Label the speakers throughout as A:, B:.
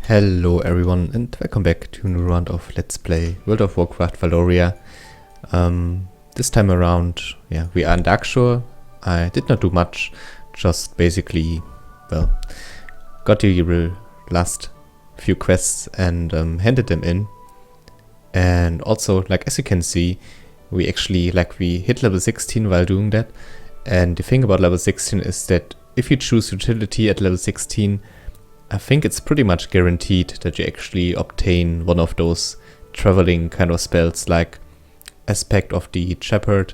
A: Hello everyone and welcome back to a new round of Let's Play World of Warcraft Waloria. This time around, we are in Darkshore. I did not do much, just basically, got the last few quests and handed them in. And also, as you can see, we actually, we hit level 16 while doing that. And the thing about level 16 is that if you choose utility at level 16, I think it's pretty much guaranteed that you actually obtain one of those traveling kind of spells, like Aspect of the Shepherd,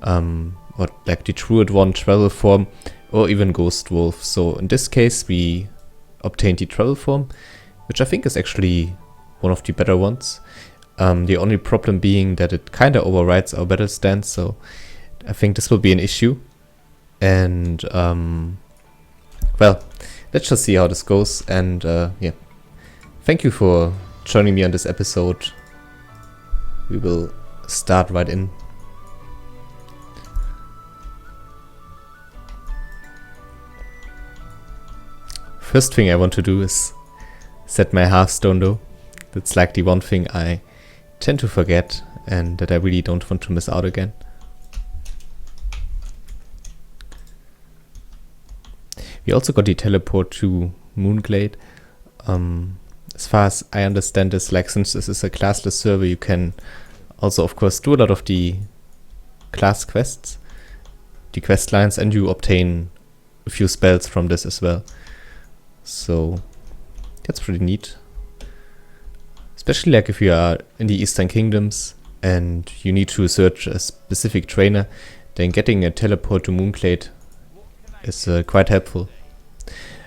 A: or like the Druid one, Travel Form, or even Ghost Wolf. So in this case we obtained the Travel Form, which I think is actually one of the better ones. The only problem being that it kinda overrides our battle stance, so I think this will be an issue. And let's just see how this goes. And thank you for joining me on this episode. We will start right in. First thing I want to do is set my Hearthstone though. That's like the one thing I tend to forget and that I really don't want to miss out again. We also got the teleport to Moonglade. As far as I understand this, since this is a classless server, you can also of course do a lot of the class quests, the quest lines, and you obtain a few spells from this as well. So that's pretty neat. Especially if you are in the Eastern Kingdoms and you need to search a specific trainer, then getting a teleport to Moonglade is quite helpful.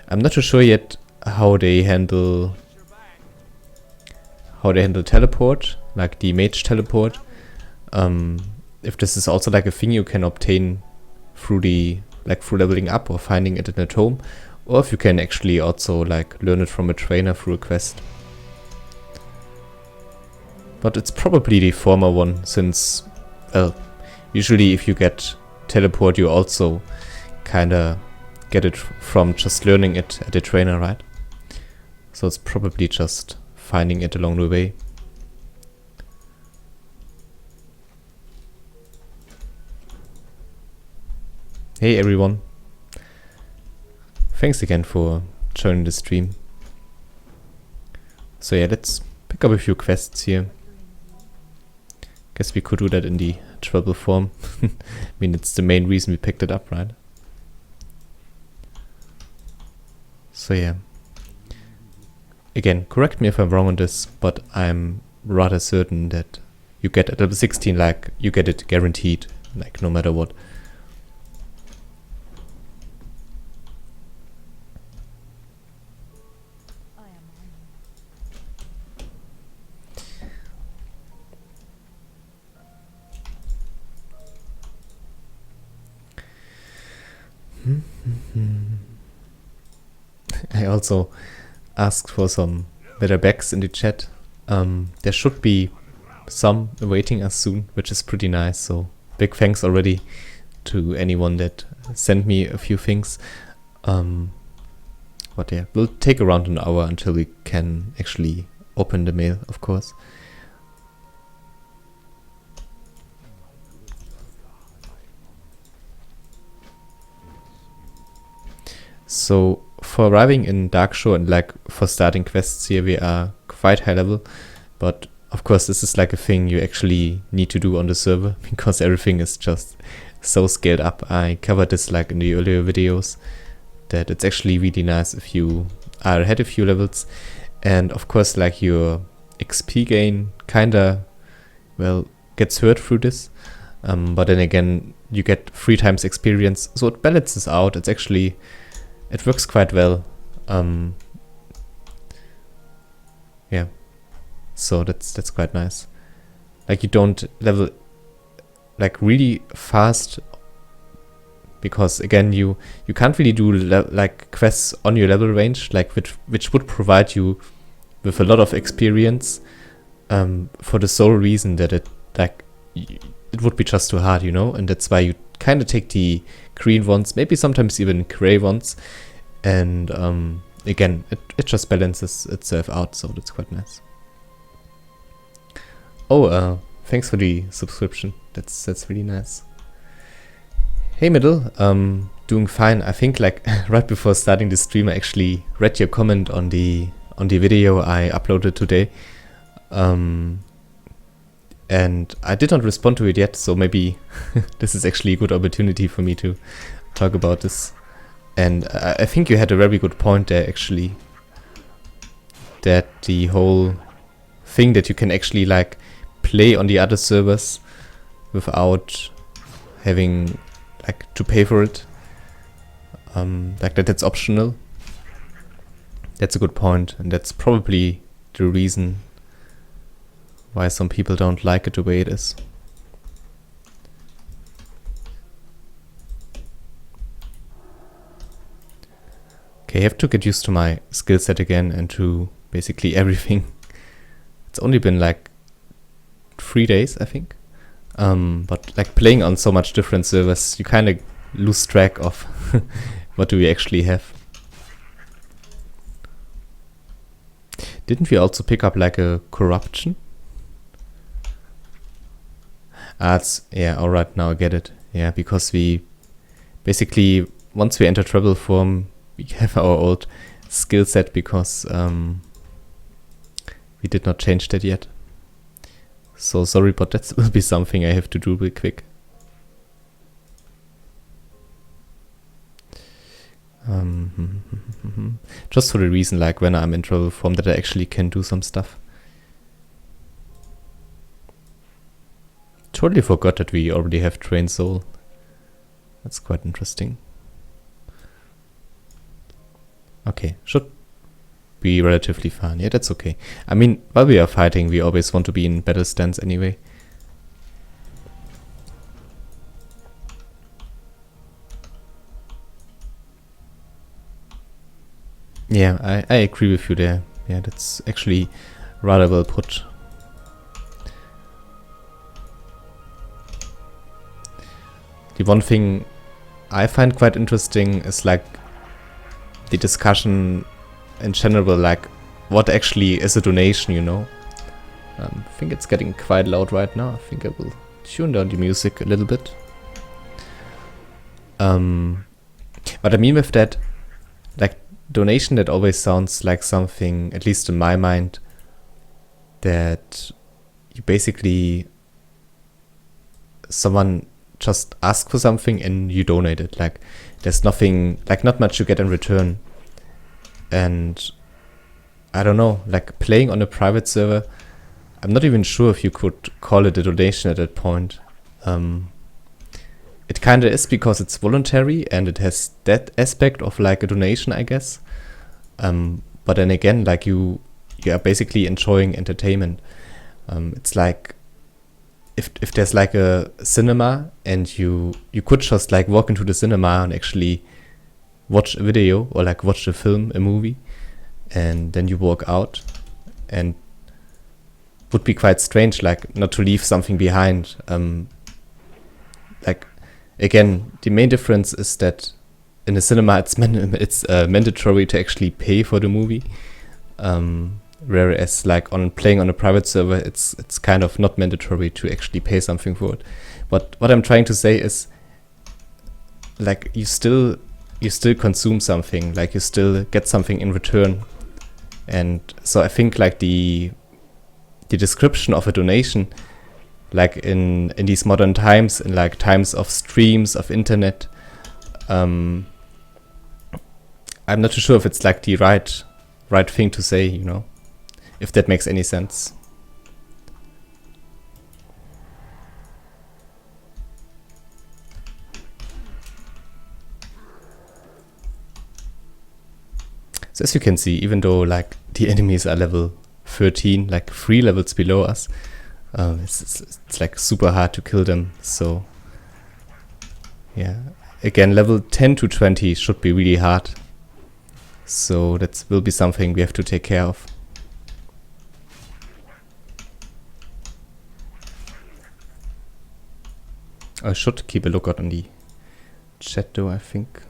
A: I'm not too sure yet how they handle teleport, like the mage teleport. If this is also a thing you can obtain through through leveling up or finding it in a tome, or if you can actually also learn it from a trainer through a quest. But it's probably the former one, since usually if you get teleport you also kinda get it from just learning it at a trainer, right? So it's probably just finding it along the way. Hey everyone. Thanks again for joining the stream. So let's pick up a few quests here. Guess we could do that in the Travel Form. I mean, it's the main reason we picked it up, right? So again, correct me if I'm wrong on this, but I'm rather certain that you get at level 16, you get it guaranteed, no matter what. I also asked for some better bags in the chat. There should be some awaiting us soon, which is pretty nice. So big thanks already to anyone that sent me a few things. We'll take around an hour until we can actually open the mail, of course. So for arriving in Darkshore and for starting quests here, we are quite high level, but of course this is a thing you actually need to do on the server because everything is just so scaled up. I covered this in the earlier videos, that it's actually really nice if you are ahead a few levels, and of course your XP gain kinda gets hurt through this, but then again you get 3 times experience, so it balances out. It works quite well. So that's quite nice. You don't level really fast, because again you can't really do quests on your level range, which would provide you with a lot of experience, for the sole reason that it would be just too hard, and that's why you kind of take the green ones, maybe sometimes even gray ones, and again, it just balances itself out, so that's quite nice. Oh, thanks for the subscription. That's really nice. Hey Middle, doing fine. I think like right before starting the stream, I actually read your comment on the video I uploaded today, and I did not respond to it yet. So maybe this is actually a good opportunity for me to talk about this. And I think you had a very good point there, actually, that the whole thing that you can actually like play on the other servers without having like to pay for it, like that's optional. That's a good point, and that's probably the reason why some people don't like it the way it is. Okay, I have to get used to my skill set again and to basically everything. It's only been like 3 days, I think. But like playing on so much different servers, you kind of lose track of what do we actually have. Didn't we also pick up like a corruption? Yeah, alright, now I get it. Yeah, because we basically, once we enter treble form, we have our old skill set because we did not change that yet. So sorry, but that will be something I have to do real quick. Just for the reason, like when I'm in treble form, that I actually can do some stuff. Totally forgot that we already have Train Soul. That's quite interesting. Okay, should be relatively fun. Yeah, that's okay. I mean, while we are fighting, we always want to be in battle stance anyway. Yeah, I agree with you there. Yeah, that's actually rather well put. The one thing I find quite interesting is like the discussion in general, like what actually is a donation, you know? I think it's getting quite loud right now. I think I will tune down the music a little bit. What I mean with that, like donation, that always sounds like something, at least in my mind, that you basically, someone just asks for something and you donate it. Like there's nothing, like not much you get in return. And I don't know, like playing on a private server, I'm not even sure if you could call it a donation at that point. It kind of is because it's voluntary and it has that aspect of like a donation, I guess. But then again, like you are basically enjoying entertainment. It's like if there's like a cinema and you could just like walk into the cinema and actually watch a video or like watch a film, a movie, and then you walk out, and would be quite strange like not to leave something behind. Like again, the main difference is that in the cinema it's mandatory to actually pay for the movie, whereas like on playing on a private server it's kind of not mandatory to actually pay something for it. But what I'm trying to say is like you still consume something, like you still get something in return. And so I think like the description of a donation, like in these modern times, in like times of streams, of internet, I'm not too sure if it's like the right thing to say, you know, if that makes any sense. So as you can see, even though like the enemies are level 13, like 3 levels below us, it's like super hard to kill them. So yeah, again, level 10 to 20 should be really hard. So that will be something we have to take care of. I should keep a lookout on the chat though, I think.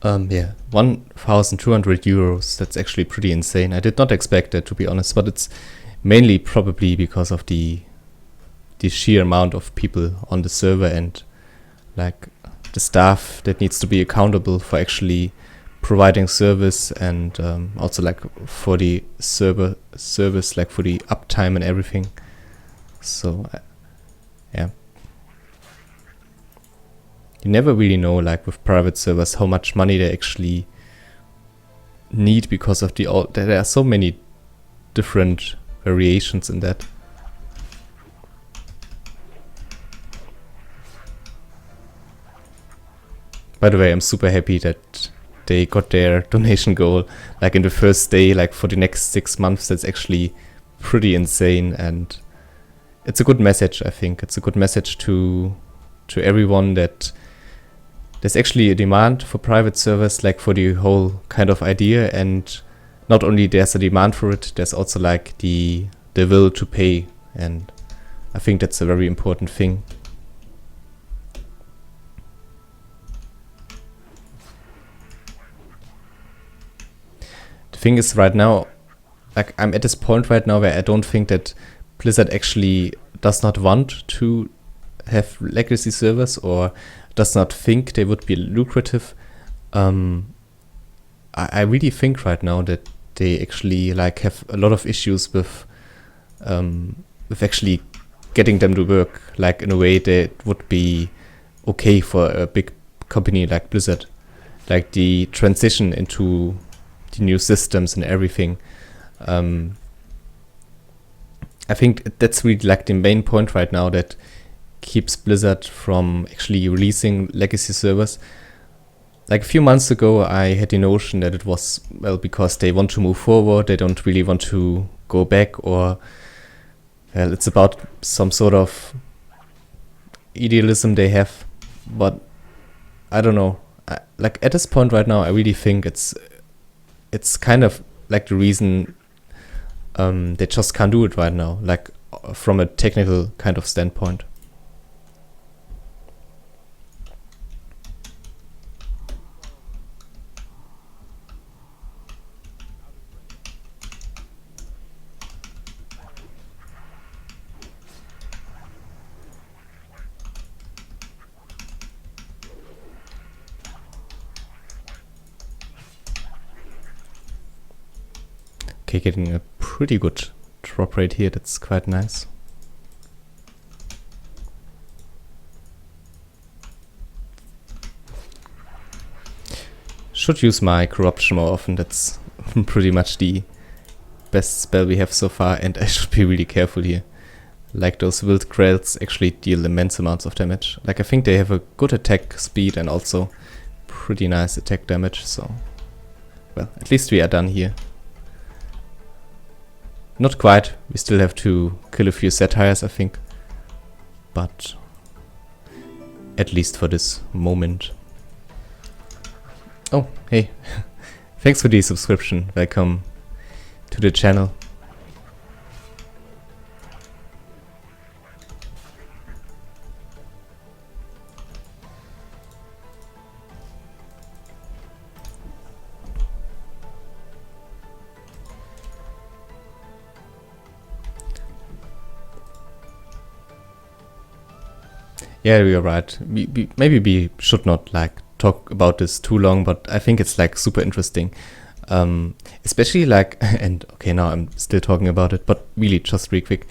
A: Yeah, 1,200 euros. That's actually pretty insane. I did not expect that, to be honest, but it's mainly probably because of the sheer amount of people on the server and like the staff that needs to be accountable for actually providing service, and also like for the server service, like for the uptime and everything. So yeah, you never really know, like with private servers, how much money they actually need, because of there are so many different variations in that. By the way, I'm super happy that they got their donation goal like in the first day, like for the next 6 months. That's actually pretty insane, and it's a good message. I think it's a good message to everyone that there's actually a demand for private servers, like for the whole kind of idea, and not only there's a demand for it, there's also like the will to pay, and I think that's a very important thing. The thing is, right now, like I'm at this point right now where I don't think that Blizzard actually does not want to have legacy servers, or does not think they would be lucrative. I really think right now that they actually like have a lot of issues with actually getting them to work like in a way that would be okay for a big company like Blizzard, like the transition into the new systems and everything. I think that's really like the main point right now that keeps Blizzard from actually releasing legacy servers. Like a few months ago, I had the notion that it was, well, because they want to move forward, they don't really want to go back, or, well, it's about some sort of idealism they have. But I don't know. Like at this point right now, I really think it's kind of like the reason they just can't do it right now, like from a technical kind of standpoint. Okay, getting a pretty good drop rate here. That's quite nice. Should use my corruption more often. That's pretty much the best spell we have so far, and I should be really careful here. Like those wild Grells actually deal immense amounts of damage. Like I think they have a good attack speed and also pretty nice attack damage, so well, at least we are done here. Not quite, we still have to kill a few satires, I think, but at least for this moment. Oh, hey, thanks for the subscription, welcome to the channel. Yeah, you're right. Maybe we should not like talk about this too long, but I think it's like super interesting. Especially like, and okay, now I'm still talking about it, but really just real quick.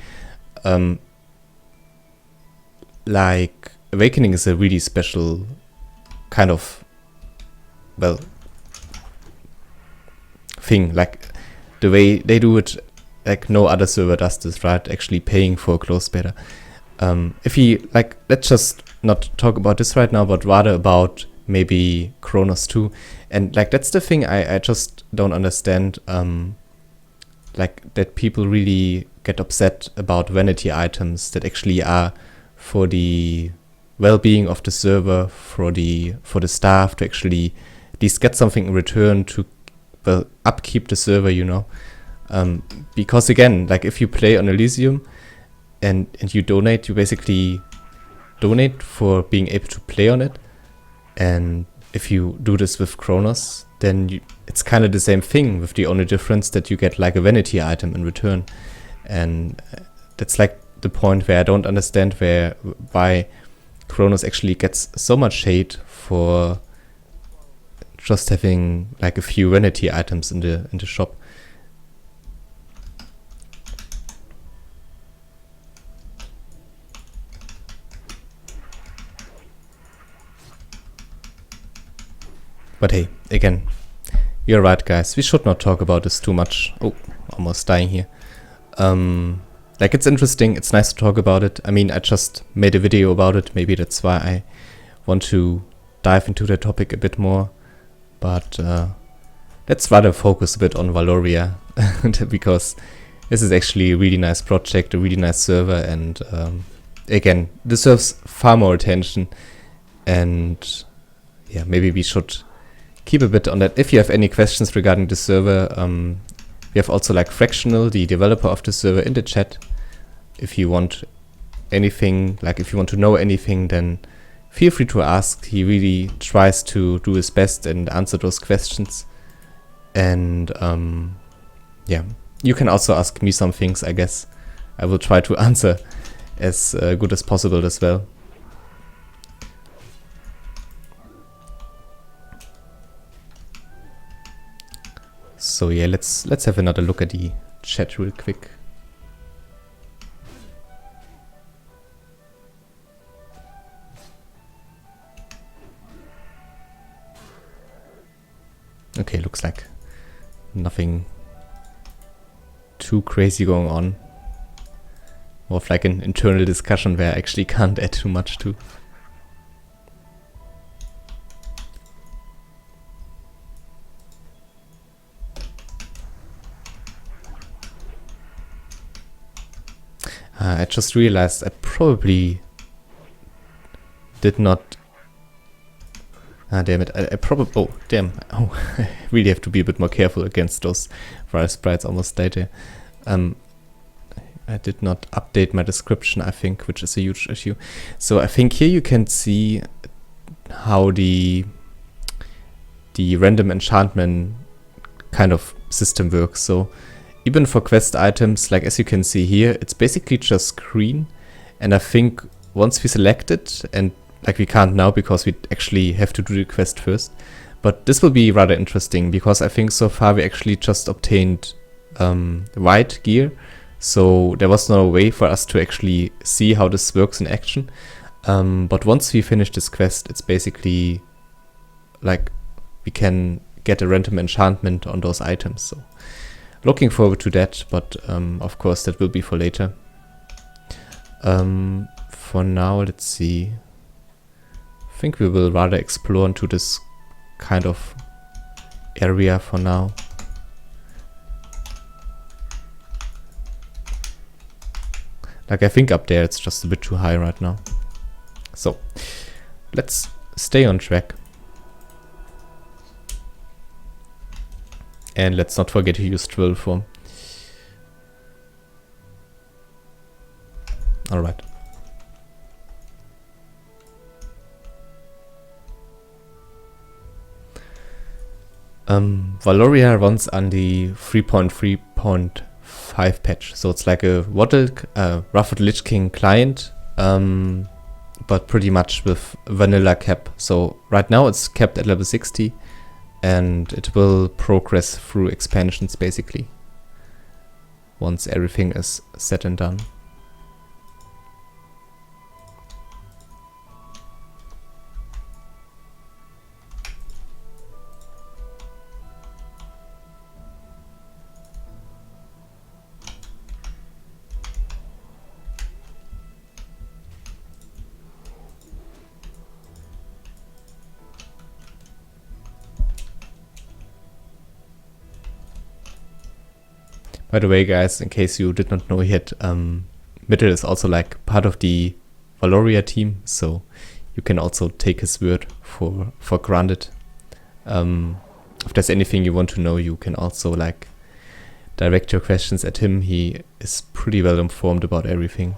A: Like Awakening is a really special kind of, well, thing. Like the way they do it, like no other server does this, right? Actually paying for a closed beta. If we like, let's just not talk about this right now, but rather about maybe Kronos 2. And like that's the thing I just don't understand. Like that people really get upset about vanity items that actually are for the well-being of the server, for the staff to actually at least get something in return to, well, upkeep the server, you know. Because again, like if you play on Elysium and you donate, you basically donate for being able to play on it. And if you do this with Kronos, then it's kind of the same thing, with the only difference that you get like a vanity item in return. And that's like the point where I don't understand why Kronos actually gets so much hate for just having like a few vanity items in the shop. But hey, again, you're right, guys. We should not talk about this too much. Oh, almost dying here. Like, it's interesting. It's nice to talk about it. I mean, I just made a video about it. Maybe that's why I want to dive into the topic a bit more. But let's rather focus a bit on Waloria, because this is actually a really nice project, a really nice server, and again, deserves far more attention. And yeah, maybe we should keep a bit on that. If you have any questions regarding the server, we have also like Fractional, the developer of the server, in the chat. If you want anything, like if you want to know anything, then feel free to ask. He really tries to do his best and answer those questions. And yeah, you can also ask me some things, I guess. I will try to answer as good as possible as well. So yeah, let's have another look at the chat real quick. Okay, looks like nothing too crazy going on. More of like an internal discussion where I actually can't add too much to. I just realized I probably did not... damn it. I probably... Oh, damn. Oh, I really have to be a bit more careful against those fire sprites. Almost died there. I did not update my description, I think, which is a huge issue. So I think here you can see how the random enchantment kind of system works. So even for quest items, like as you can see here, it's basically just green. And I think once we select it, and like we can't now because we actually have to do the quest first, but this will be rather interesting because I think so far we actually just obtained white gear. So there was no way for us to actually see how this works in action. But once we finish this quest, it's basically like we can get a random enchantment on those items. So looking forward to that, but of course that will be for later. For now, let's see. I think we will rather explore into this kind of area for now. Like I think up there it's just a bit too high right now. So let's stay on track. And let's not forget to use drill form. Alright. Waloria runs on the 3.3.5 patch. So it's like a Ruffled Lich King client, but pretty much with vanilla cap. So right now it's capped at level 60. And it will progress through expansions basically, once everything is said and done. By the way, guys, in case you did not know yet, Mittel is also like part of the Waloria team, so you can also take his word for granted. If there's anything you want to know, you can also like direct your questions at him. He is pretty well informed about everything.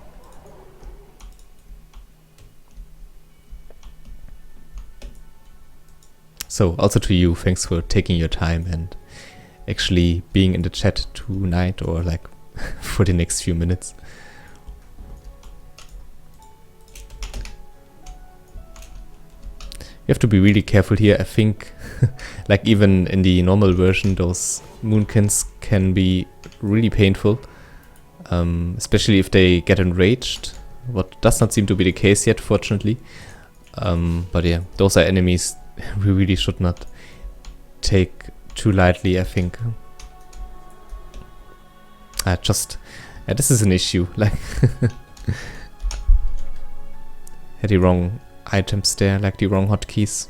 A: So also to you, thanks for taking your time and actually being in the chat tonight, or like for the next few minutes. You have to be really careful here. I think like even in the normal version, those moonkins can be really painful, especially if they get enraged, what does not seem to be the case yet, fortunately. But yeah, those are enemies we really should not take too lightly, I think. This is an issue, like had the wrong items there, like the wrong hotkeys,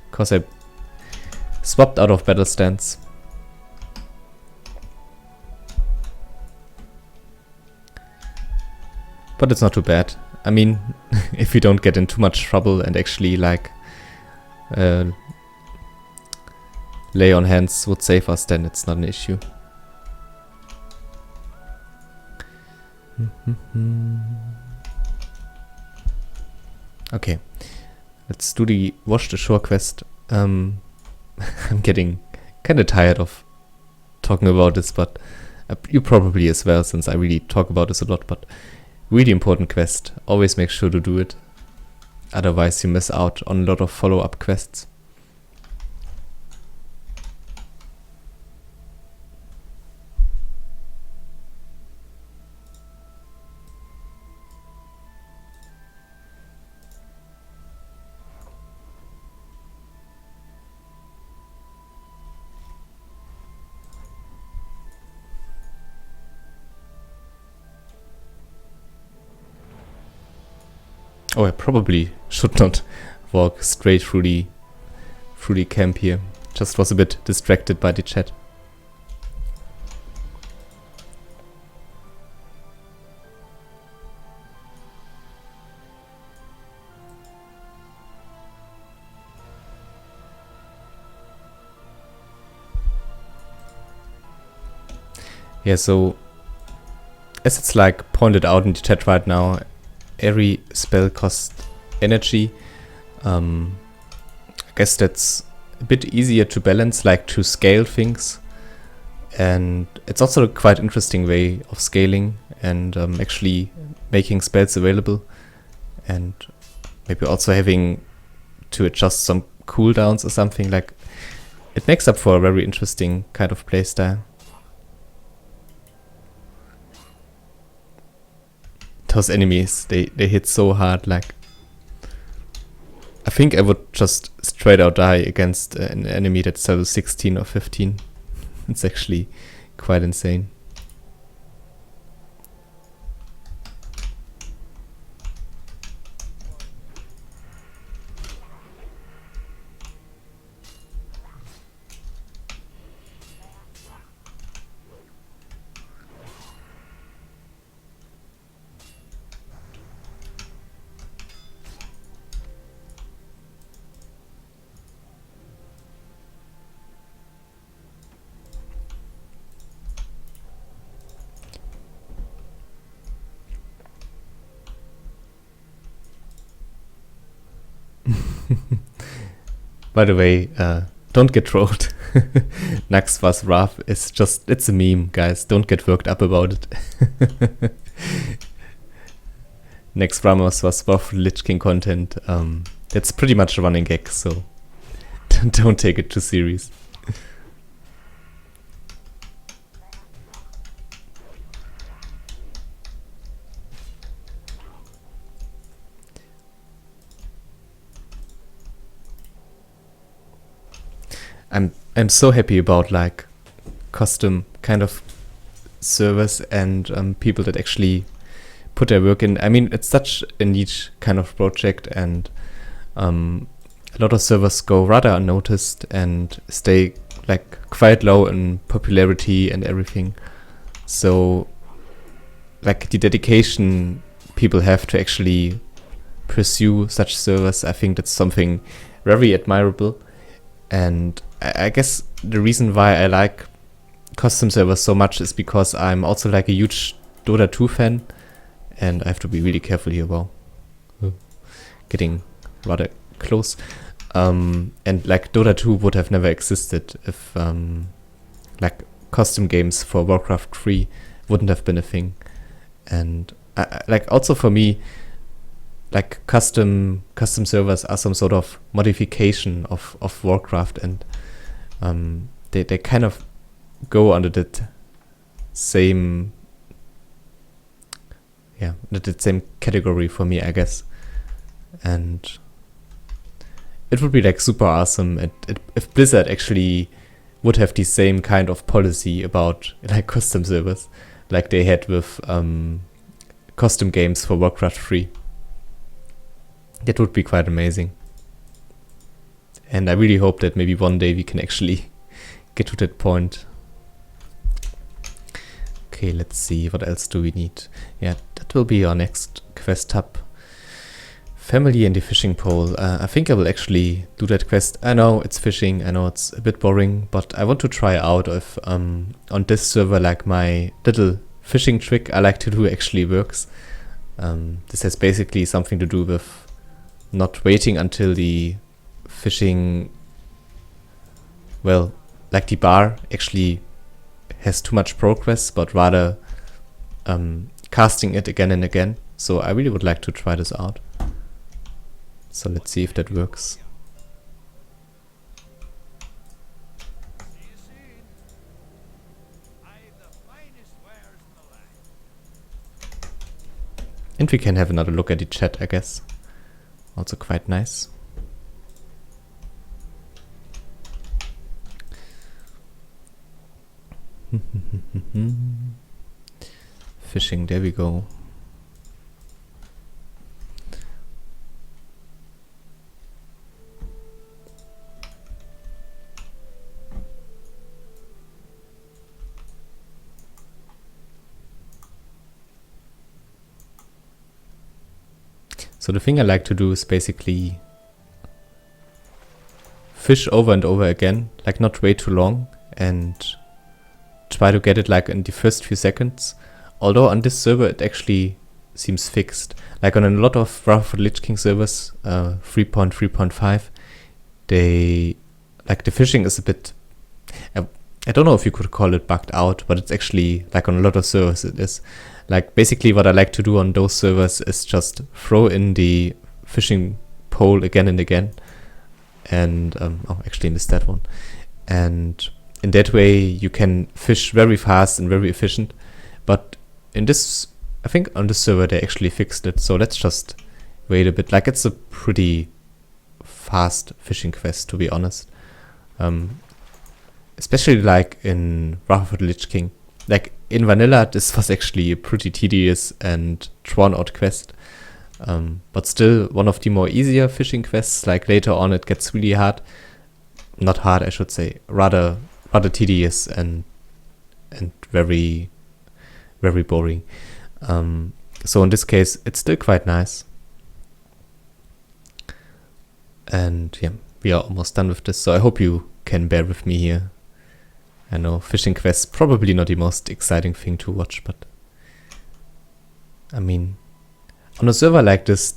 A: because I swapped out of battle stance. But it's not too bad. I mean, if we don't get in too much trouble and actually like lay on hands would save us, then it's not an issue. Okay, let's do the Wash the Shore quest. I'm getting kind of tired of talking about this, but you probably as well, since I really talk about this a lot. But really important quest. Always make sure to do it. Otherwise you miss out on a lot of follow-up quests. Oh, I probably should not walk straight through the camp here. Just was a bit distracted by the chat. Yeah, so as it's like pointed out in the chat right now, every spell costs energy. I guess that's a bit easier to balance, like to scale things. And it's also a quite interesting way of scaling and actually making spells available. And maybe also having to adjust some cooldowns or something. Like, it makes up for a very interesting kind of playstyle. Those enemies, they hit so hard, like I think I would just straight out die against an enemy that's level 16 or 15. It's actually quite insane. By the way, don't get trolled. Naxxra's Wrath is just, it's a meme, guys. Don't get worked up about it. Naxxra's was Wrath Lich King content. That's pretty much a running gag, so don't take it too serious. I'm so happy about like custom kind of servers and people that actually put their work in. I mean, it's such a niche kind of project, and a lot of servers go rather unnoticed and stay like quite low in popularity and everything. So like the dedication people have to actually pursue such servers, I think that's something very admirable. And I guess the reason why I like custom servers so much is because I'm also like a huge Dota 2 fan, and I have to be really careful here. Wow, getting rather close. And like Dota 2 would have never existed if like custom games for Warcraft 3 wouldn't have been a thing. And like also for me, like custom servers are some sort of modification of Warcraft, and they kind of go under that same category for me, I guess. And it would be like super awesome if Blizzard actually would have the same kind of policy about like custom servers like they had with custom games for Warcraft 3. That would be quite amazing. And I really hope that maybe one day we can actually get to that point. Okay, let's see, what else do we need? Yeah, that will be our next quest hub. Family and the fishing pole. I think I will actually do that quest. I know it's fishing, I know it's a bit boring, but I want to try out if on this server like my little fishing trick I like to do actually works. This has basically something to do with not waiting until the fishing, well, like the bar actually has too much progress, but rather casting it again and again. So I really would like to try this out. So let's see if that works. And we can have another look at the chat, I guess. Also quite nice. Fishing, there we go. So the thing I like to do is basically fish over and over again, like not wait too long and try to get it like in the first few seconds. Although on this server it actually seems fixed. Like on a lot of Wrath of the Lich King servers, 3.3.5, they like the fishing is a bit, I don't know if you could call it bugged out, but it's actually like on a lot of servers it is. Like basically what I like to do on those servers is just throw in the fishing pole again and again. And, oh, actually missed that one. And in that way you can fish very fast and very efficient. But in this, I think on this server they actually fixed it. So let's just wait a bit. Like it's a pretty fast fishing quest, to be honest. Especially like in Wrath of the Lich King. Like in vanilla, this was actually a pretty tedious and drawn out quest. But still one of the more easier fishing quests. Like later on it gets really hard. Not hard, I should say. Rather tedious and very, very boring. So in this case, it's still quite nice. And yeah, we are almost done with this. So I hope you can bear with me here. I know fishing quests probably not the most exciting thing to watch, but I mean, on a server like this,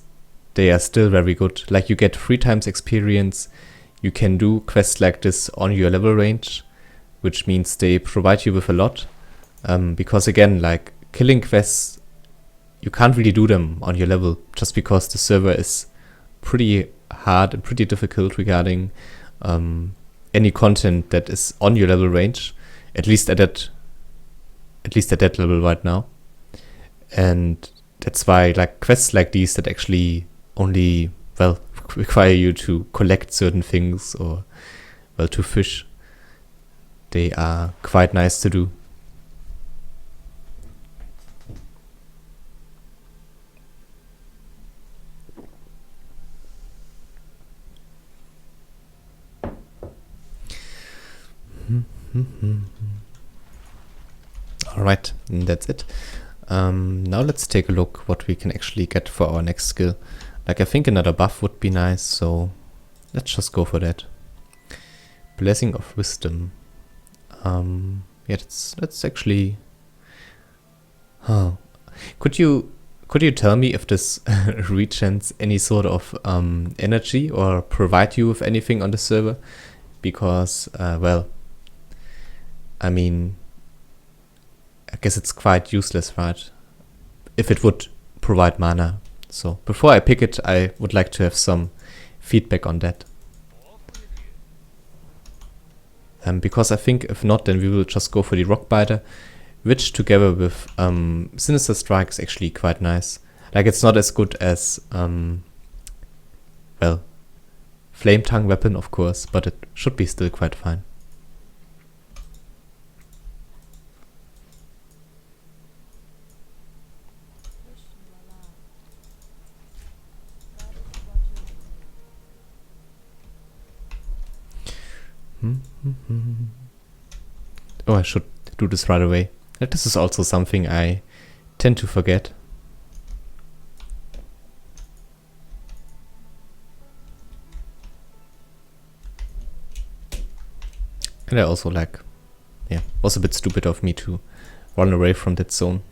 A: they are still very good. Like you get 3 times experience. You can do quests like this on your level range, which means they provide you with a lot. Because again, like killing quests, you can't really do them on your level just because the server is pretty hard and pretty difficult regarding any content that is on your level range, at least at that level right now. And that's why like quests like these that actually only, well, require you to collect certain things or, well, to fish, they are quite nice to do. Alright, that's it. Now let's take a look what we can actually get for our next skill. Like I think another buff would be nice, so let's just go for that. Blessing of Wisdom. Yeah, that's actually... Oh. Could you Could you tell me if this regens any sort of energy or provide you with anything on the server? Because, well, I mean, I guess it's quite useless, right? If it would provide mana. So before I pick it, I would like to have some feedback on that. Because I think if not, then we will just go for the Rockbiter, which together with Sinister Strike is actually quite nice. Like, it's not as good as, well, Flame Tongue weapon, of course, but it should be still quite fine. Oh, I should do this right away. This is also something I tend to forget. And I also was a bit stupid of me to run away from that zone.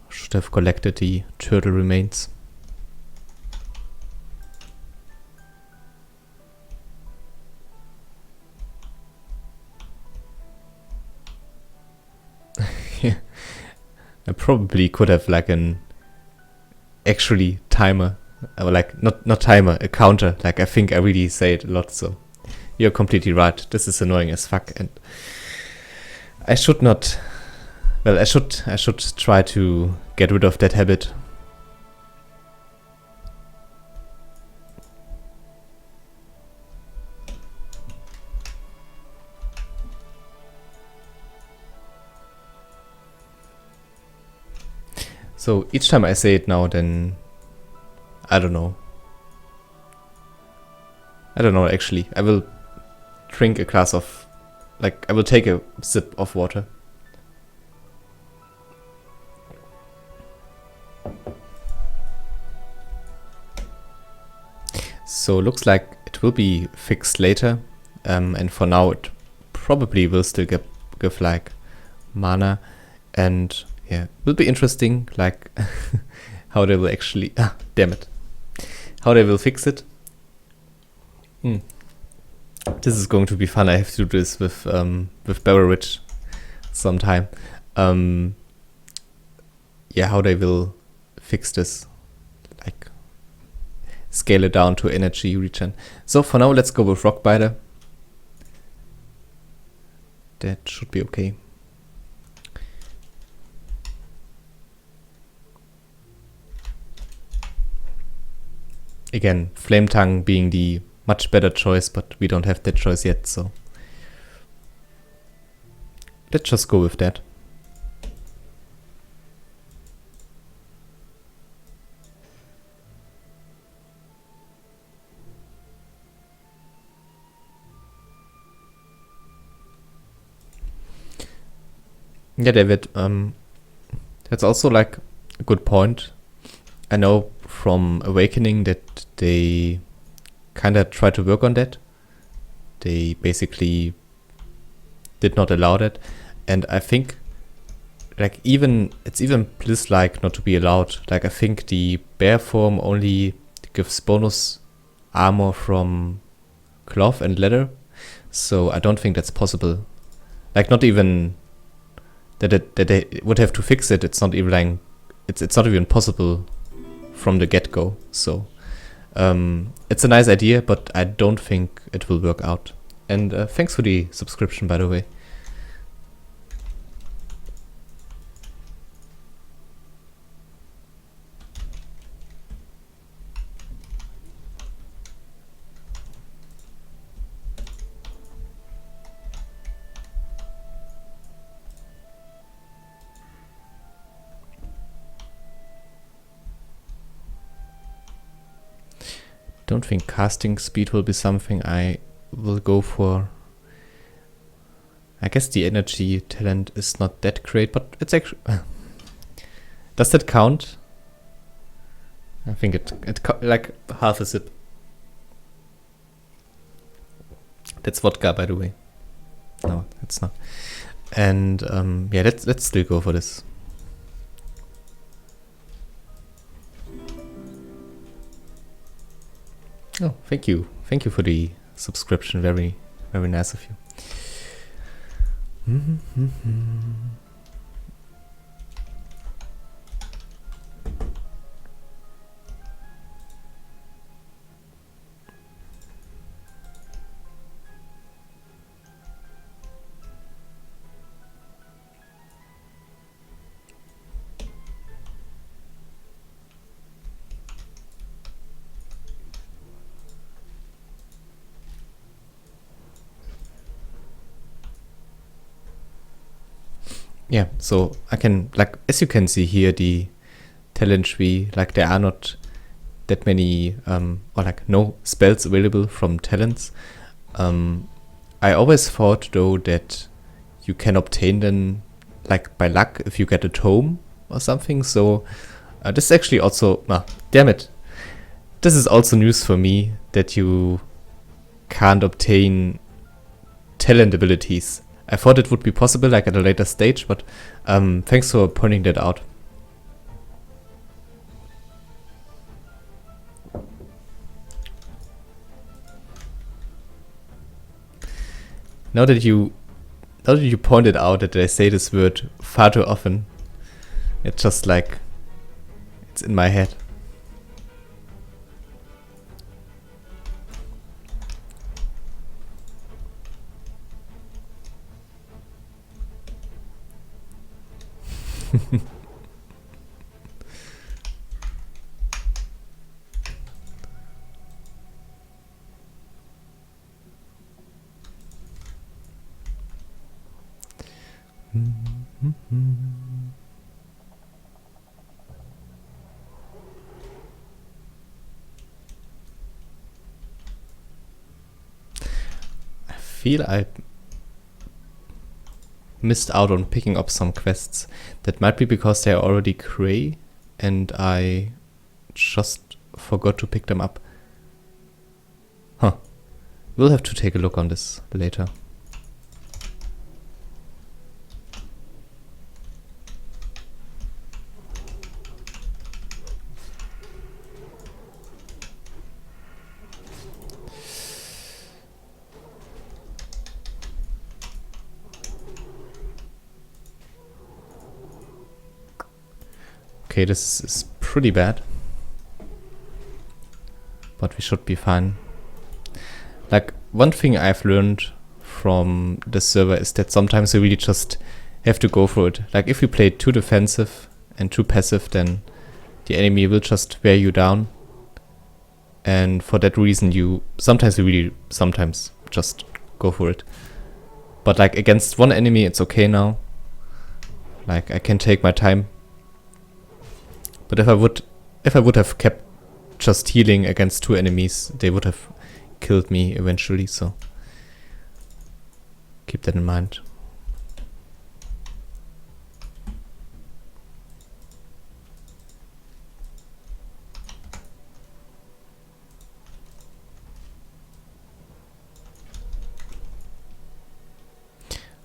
A: Should have collected the turtle remains. I probably could have like an actually timer, or like not timer, a counter. Like, I think I really say it a lot, so you're completely right. This is annoying as fuck, and I should not. Well, I should try to get rid of that habit. So each time I say it now, then I don't know. Actually. I will drink a glass of, like, I will take a sip of water. So looks like it will be fixed later, and for now it probably will still give like mana, and yeah, will be interesting, like how they will actually damn it, how they will fix it. This is going to be fun. I have to do this with Beverage sometime. Yeah, how they will fix this, like scale it down to energy regen. So for now, let's go with Rockbiter. That should be okay. Again, Flame Tongue being the much better choice, but we don't have that choice yet, so let's just go with that. Yeah, David, that's also like a good point. I know from Awakening that they kind of try to work on that. They basically did not allow that, and I think like it's even Bliss-like not to be allowed. Like, I think the bear form only gives bonus armor from cloth and leather, so I don't think that's possible. Like, not even that they would have to fix it. It's not even like it's not even possible from the get-go. So it's a nice idea, but I don't think it will work out. And thanks for the subscription, by the way. Don't think casting speed will be something I will go for. I guess the energy talent is not that great, but it's actually... Does that count? I think it like half a sip. That's vodka, by the way. No, it's not. And yeah, let's still go for this. Oh, thank you. Thank you for the subscription. Very, very nice of you. Yeah, so I can, like, as you can see here, the talent tree, like, there are not that many, or like no spells available from talents. I always thought, though, that you can obtain them, like, by luck if you get a tome or something. So this is actually also, damn it. This is also news for me, that you can't obtain talent abilities. I thought it would be possible, like, at a later stage, but thanks for pointing that out. Now that you pointed out that I say this word far too often, it's just like, it's in my head. I feel I missed out on picking up some quests. That might be because they are already gray and I just forgot to pick them up. Huh. We'll have to take a look on this later. Okay, this is pretty bad. But we should be fine. Like, one thing I've learned from the server is that sometimes you really just have to go for it. Like, if you play too defensive and too passive, then the enemy will just wear you down. And for that reason, you sometimes just go for it. But like, against one enemy, it's okay now. Like, I can take my time. But if I would have kept just healing against two enemies, they would have killed me eventually, so keep that in mind.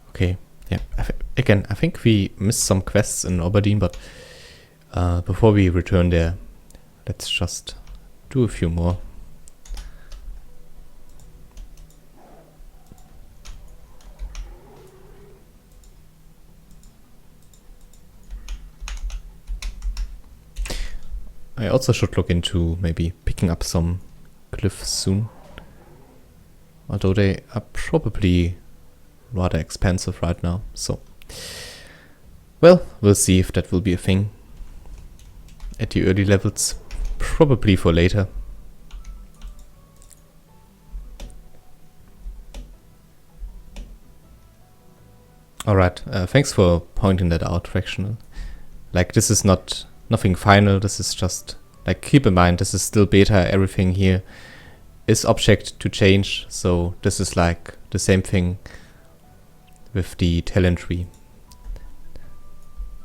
A: Okay, yeah, I think we missed some quests in Oberdeen, but before we return there, let's just do a few more. I also should look into maybe picking up some glyphs soon. Although they are probably rather expensive right now, so well, we'll see if that will be a thing at the early levels, probably for later. Alright, thanks for pointing that out, Fractional. Like, this is nothing final, this is just, like, keep in mind, this is still beta, everything here is object to change, so this is like the same thing with the talent tree.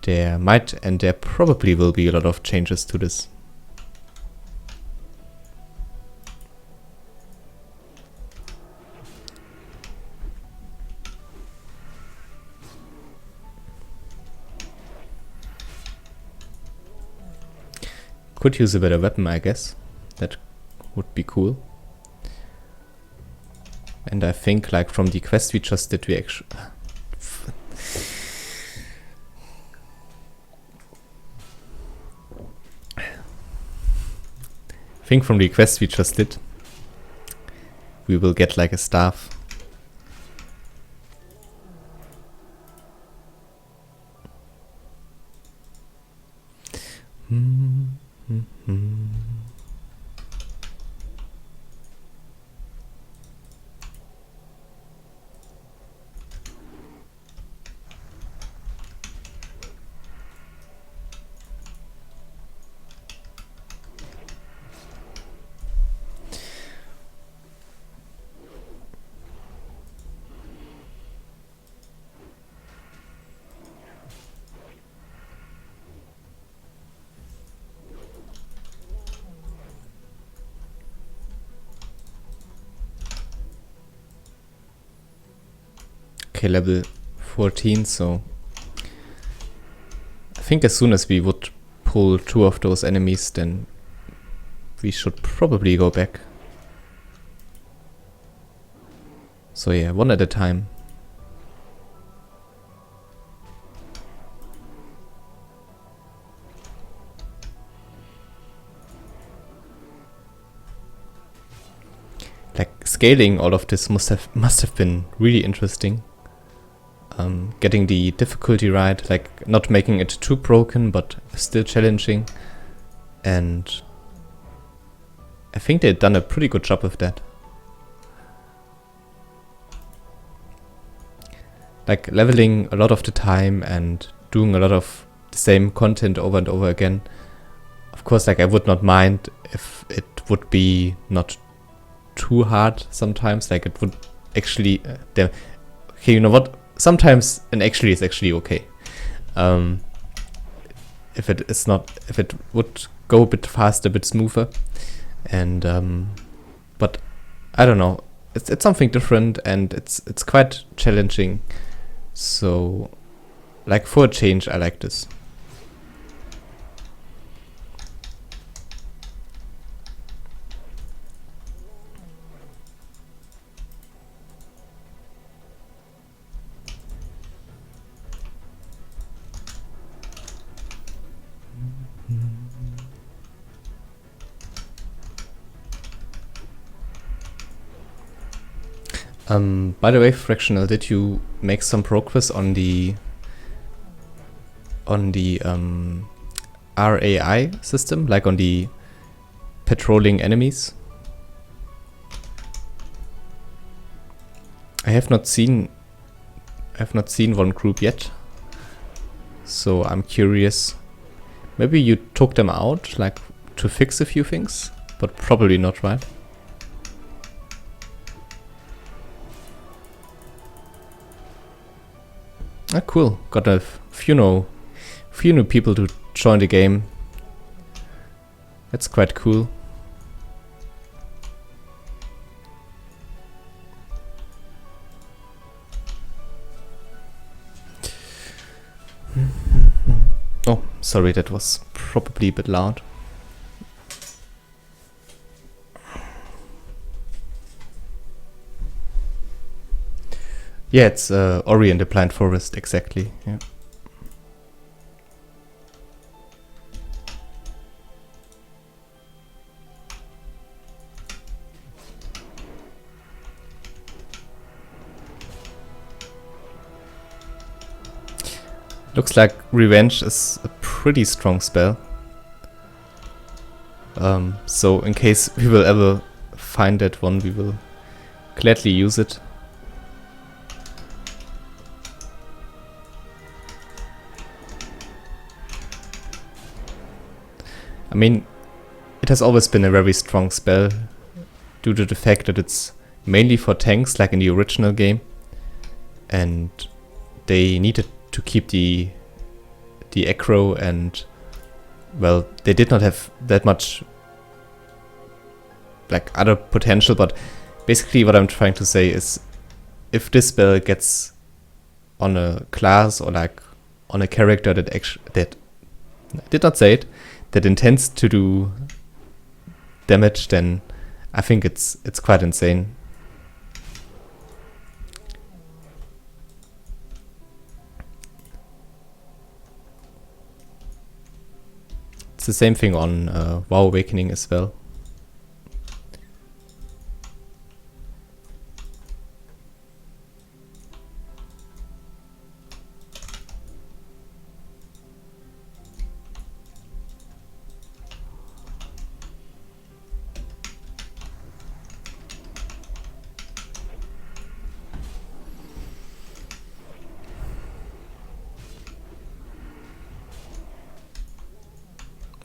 A: There might and there probably will be a lot of changes to this. Could use a better weapon, I guess. That would be cool. And I think like from the quest we just did, we actually... I think from the quest we just did, we will get like a staff. Okay, level 14, so I think as soon as we would pull 2 of those enemies, then we should probably go back. So yeah, one at a time. Like scaling all of this must have been really interesting. Getting the difficulty right, like not making it too broken, but still challenging. And I think they've done a pretty good job of that. Like leveling a lot of the time and doing a lot of the same content over and over again. Of course, like I would not mind if it would be not too hard sometimes. Like it would actually, okay, you know what? Sometimes an actually is actually okay. If it would go a bit faster, a bit smoother, and but I don't know. It's something different, and it's quite challenging. So, like for a change, I like this. By the way, Fractional, did you make some progress on the RAI system, like on the patrolling enemies? I have not seen one group yet, so I'm curious. Maybe you took them out, like to fix a few things, but probably not, right? Ah, cool. Got a few new people to join the game. That's quite cool. Oh, sorry, that was probably a bit loud. Yeah, it's Ori and the Blind Forest, exactly. Yeah. Looks like Revenge is a pretty strong spell. So in case we will ever find that one, we will gladly use it. I mean, it has always been a very strong spell due to the fact that it's mainly for tanks, like in the original game, and they needed to keep the aggro, and well, they did not have that much like other potential. But basically what I'm trying to say is, if this spell gets on a class or like on a character that that intends to do damage, then I think it's quite insane. It's the same thing on WoW Awakening as well.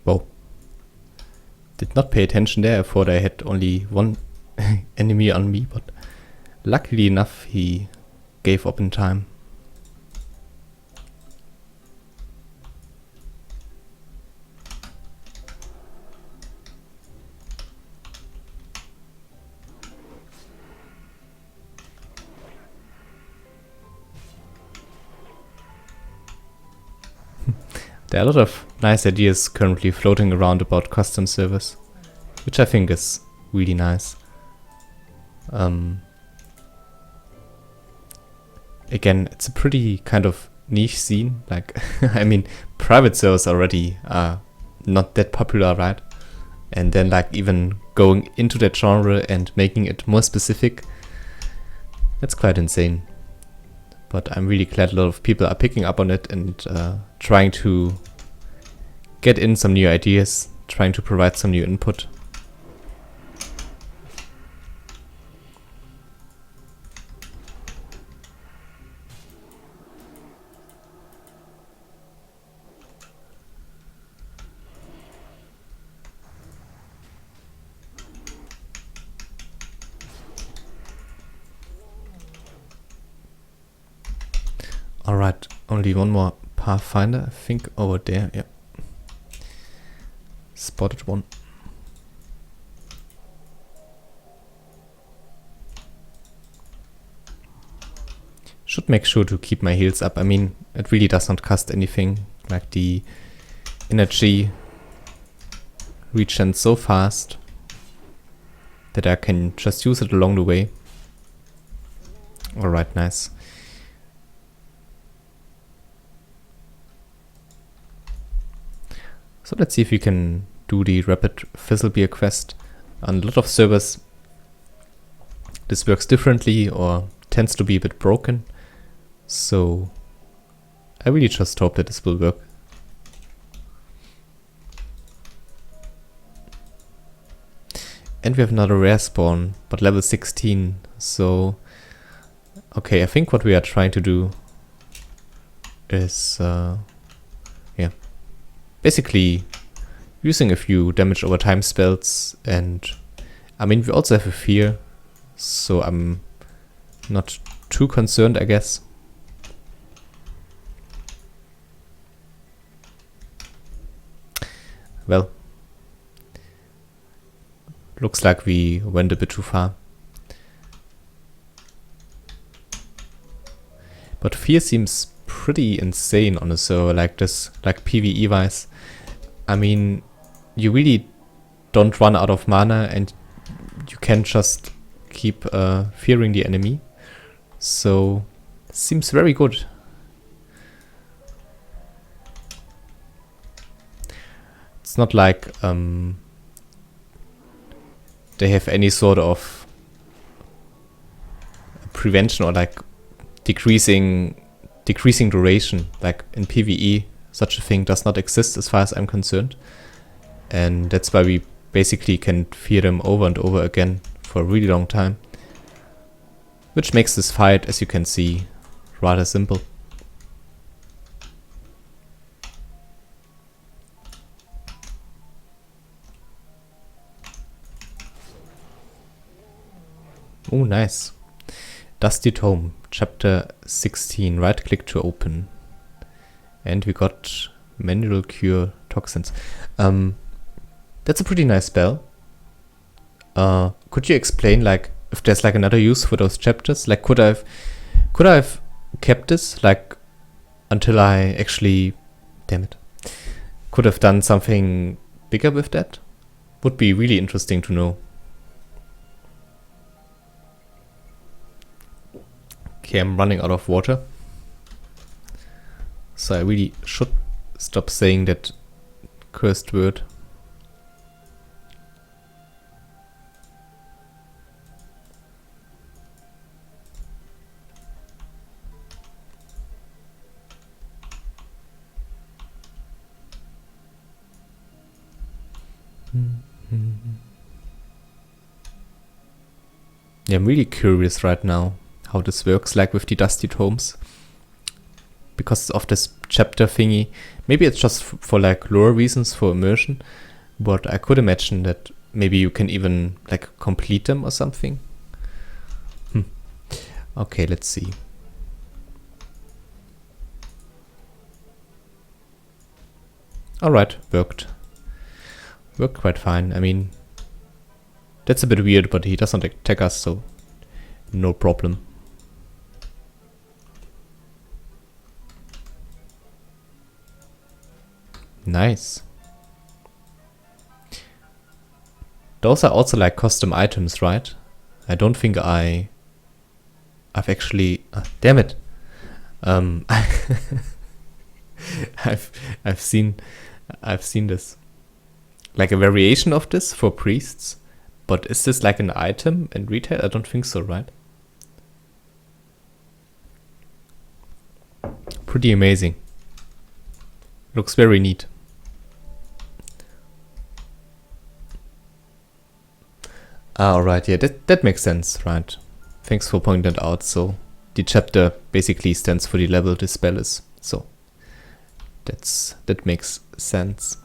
A: Whoa. Did not pay attention there. I thought I had only one enemy on me, but luckily enough he gave up in time. There are a lot of nice ideas currently floating around about custom servers, which I think is really nice. Again, it's a pretty kind of niche scene. Like, I mean, private servers already are not that popular, right? And then like even going into that genre and making it more specific, that's quite insane. But I'm really glad a lot of people are picking up on it and trying to get in some new ideas, trying to provide some new input. Alright, only one more Pathfinder, I think, over there, yeah. Spotted one. Should make sure to keep my heals up. I mean, it really does not cost anything. Like the energy regens so fast that I can just use it along the way. Alright, nice. So let's see if we can do the rapid Fizzlebeer quest. On a lot of servers this works differently or tends to be a bit broken. So I really just hope that this will work. And we have another rare spawn, but level 16. So okay, I think what we are trying to do is basically using a few damage over time spells, and I mean we also have a fear, so I'm not too concerned, I guess. Well, looks like we went a bit too far. But fear seems pretty insane on a server like this, like PvE wise. I mean, you really don't run out of mana and you can just keep fearing the enemy. So, seems very good. It's not like they have any sort of prevention or like decreasing duration. Like in PvE, such a thing does not exist as far as I'm concerned. And that's why we basically can fear them over and over again for a really long time. Which makes this fight, as you can see, rather simple. Oh, nice. Dusty Tome, chapter 16. Right click to open. And we got manual cure toxins. That's a pretty nice spell. Could you explain, like, if there's like another use for those chapters? Like, could I have kept this like until I actually, damn it, could have done something bigger with that? Would be really interesting to know. Okay, I'm running out of water. So I really should stop saying that cursed word. Yeah, I'm really curious right now how this works, like with the Dusty Tomes. Because of this chapter thingy. Maybe it's just for like lore reasons, for immersion. But I could imagine that maybe you can even like complete them or something. Okay, let's see. Alright, worked. Worked quite fine. I mean, that's a bit weird, but he doesn't attack us, so no problem. Nice. Those are also like custom items, right? I don't think I've actually... damn it. I've seen this. Like a variation of this for priests. But is this like an item in retail? I don't think so, right? Pretty amazing. Looks very neat. Alright, yeah, that makes sense, right? Thanks for pointing that out. So the chapter basically stands for the level this spell is. So that makes sense.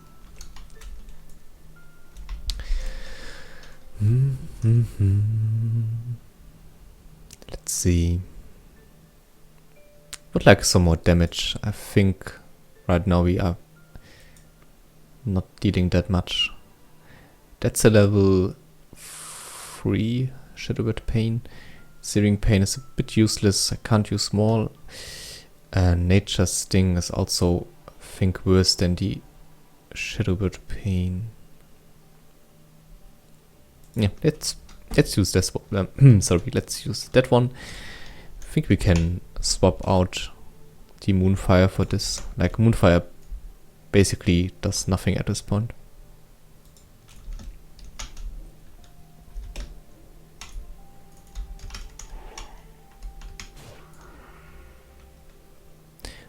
A: Let's see. Would like some more damage. I think right now we are not dealing that much. That's a level 3 Shadowbird Pain. Searing Pain is a bit useless. I can't use Maul. Nature Sting is also, I think, worse than the Shadowbird Pain. Yeah, let's use this one. Sorry, let's use that one. I think we can swap out the Moonfire for this. Like, Moonfire basically does nothing at this point.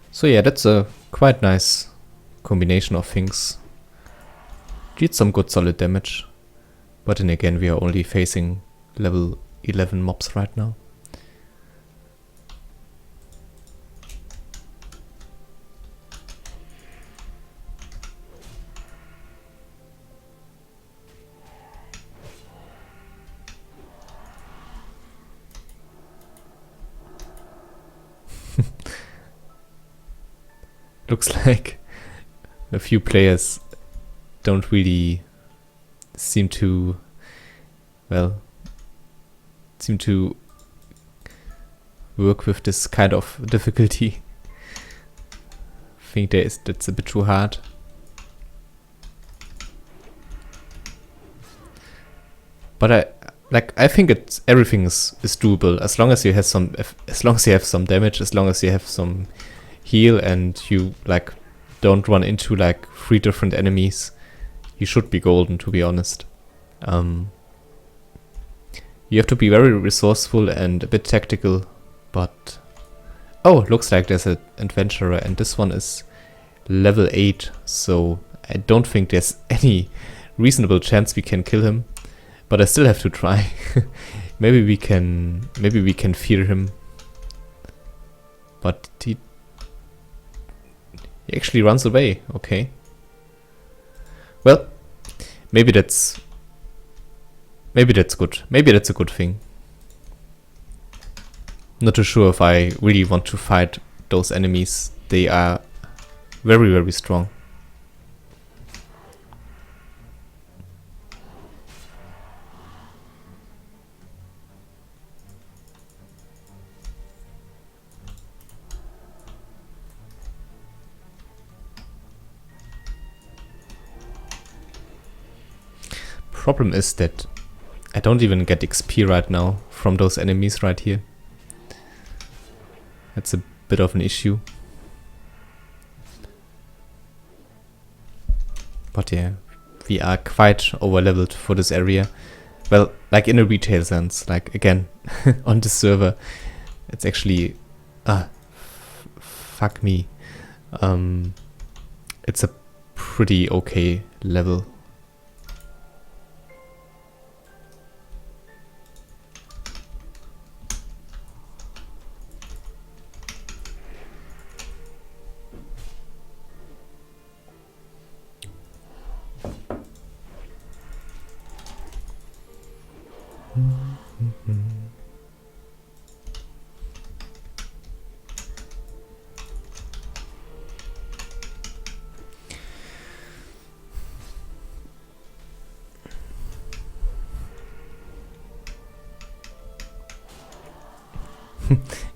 A: So yeah, that's a quite nice combination of things. Did some good solid damage. But then again, we are only facing level 11 mobs right now. Looks like a few players don't really seem to work with this kind of difficulty. I think that's a bit too hard. But I think everything is doable as long as you have some damage, as long as you have some heal, and you like don't run into like 3 different enemies. You should be golden, to be honest. You have to be very resourceful and a bit tactical, but... Oh, looks like there's an adventurer, and this one is level 8, so I don't think there's any reasonable chance we can kill him. But I still have to try. Maybe we can fear him. But he actually runs away, okay. Well, maybe that's good. Maybe that's a good thing. Not too sure if I really want to fight those enemies. They are very, very strong. Problem is that I don't even get XP right now from those enemies right here. That's a bit of an issue. But yeah, we are quite over-leveled for this area. Well, like in a retail sense, like again, on this server, it's actually, fuck me. It's a pretty okay level.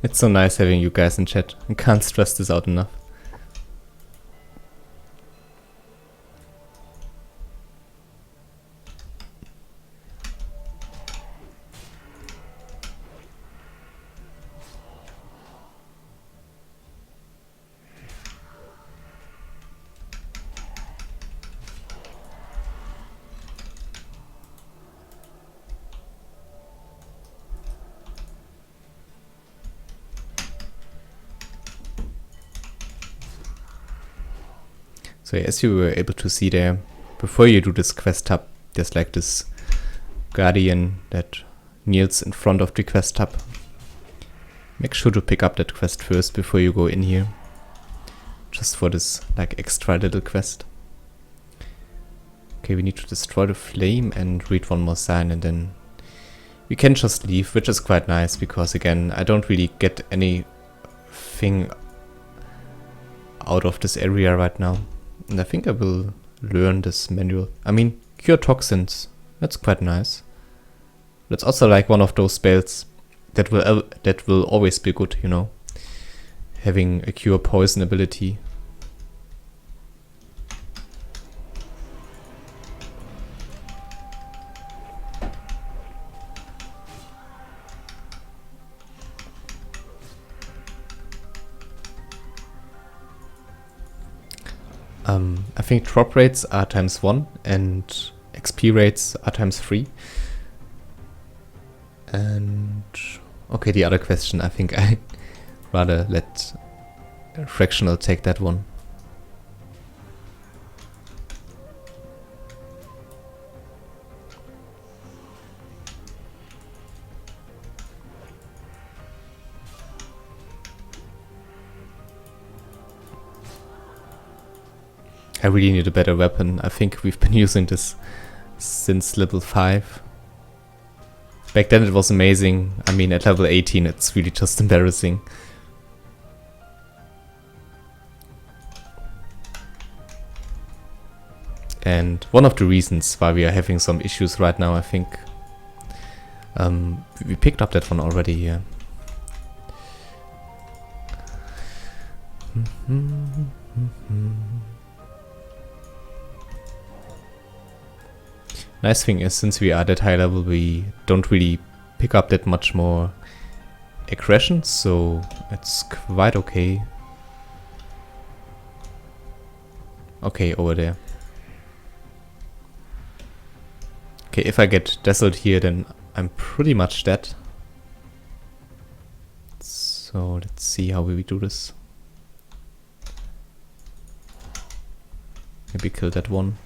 A: It's so nice having you guys in chat. I can't stress this out enough. So as you were able to see there, before you do this quest hub, there's like this guardian that kneels in front of the quest hub. Make sure to pick up that quest first before you go in here. Just for this like extra little quest. Okay, we need to destroy the flame and read one more sign, and then we can just leave, which is quite nice because again, I don't really get anything out of this area right now. And I think I will learn this manual. I mean, cure toxins. That's quite nice. That's also like one of those spells that will always be good, you know. Having a cure poison ability. I think drop rates are ×1 and XP rates are ×3. And okay, the other question, I think I rather let Fractional take that one. I really need a better weapon. I think we've been using this since level 5. Back then it was amazing. I mean, at level 18 it's really just embarrassing. And one of the reasons why we are having some issues right now, I think, we picked up that one already here. Nice thing is, since we are that high level, we don't really pick up that much more aggression, so it's quite okay. Okay, over there. Okay, if I get dazzled here, then I'm pretty much dead. So let's see how we do this. Maybe kill that one.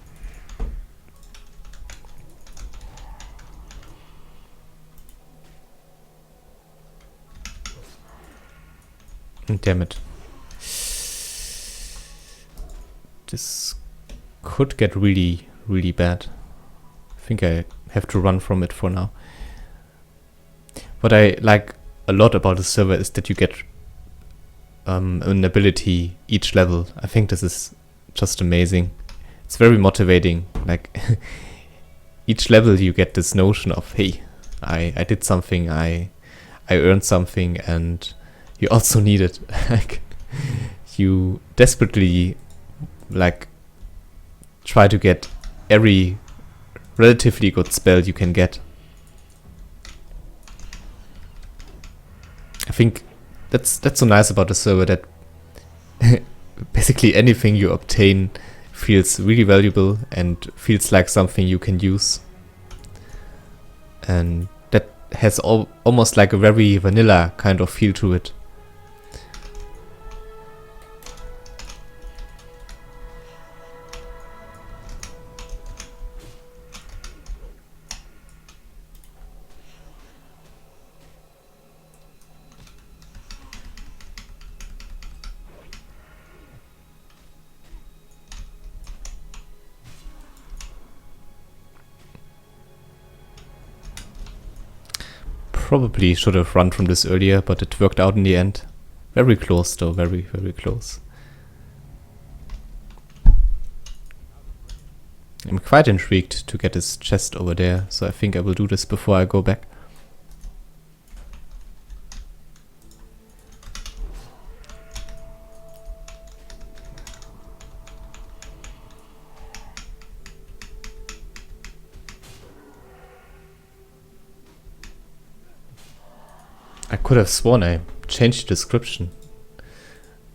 A: Damn it. This could get really, really bad. I think I have to run from it for now. What I like a lot about the server is that you get an ability each level. I think this is just amazing. It's very motivating. Like each level you get this notion of, hey, I did something, I earned something, and you also need it. Like you desperately like try to get every relatively good spell you can get. I think that's so nice about the server, that basically anything you obtain feels really valuable and feels like something you can use. And that has almost like a very vanilla kind of feel to it. Probably should have run from this earlier, but it worked out in the end. Very close though, very, very close. I'm quite intrigued to get this chest over there, so I think I will do this before I go back. I could have sworn I changed the description.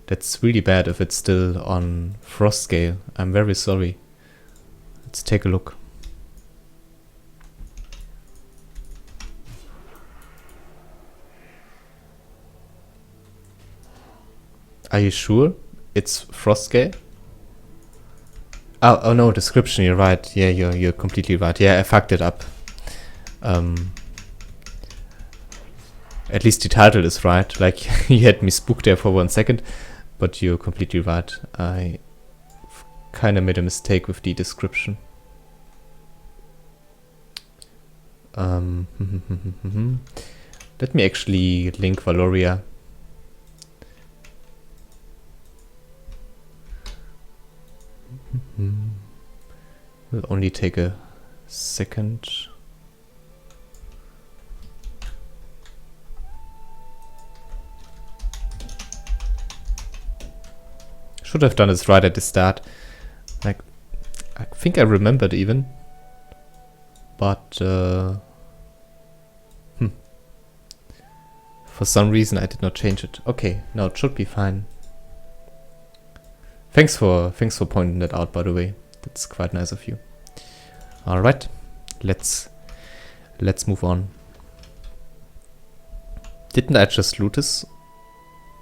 A: That's really bad if it's still on frost scale. I'm very sorry. Let's take a look. Are you sure it's frost scale? Oh no, description, you're right. Yeah, you're completely right. Yeah, I fucked it up. At least the title is right. Like, you had me spooked there for 1 second, but you're completely right. I kind of made a mistake with the description. Let me actually link Waloria. Will only take a second. Should have done this right at the start. Like, I think I remembered even, but for some reason I did not change it. Okay, now it should be fine. Thanks for pointing that out, by the way. That's quite nice of you. All right, let's move on. Didn't I just loot this?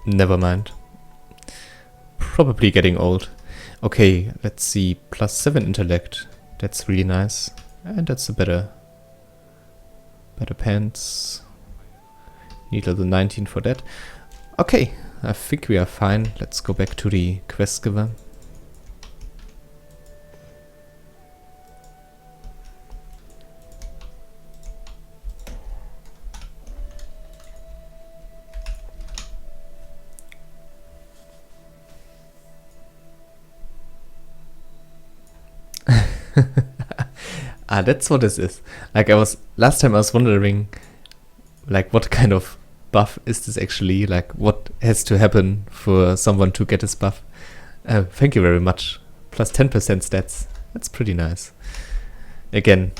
A: Never mind. Probably getting old. Okay, let's see. +7 intellect. That's really nice. And that's a better pants. Need level 19 for that. Okay, I think we are fine. Let's go back to the quest giver. That's what this is. Like, last time I was wondering, like, what kind of buff is this actually? Like, what has to happen for someone to get this buff? Thank you very much. +10% stats. That's pretty nice. Again,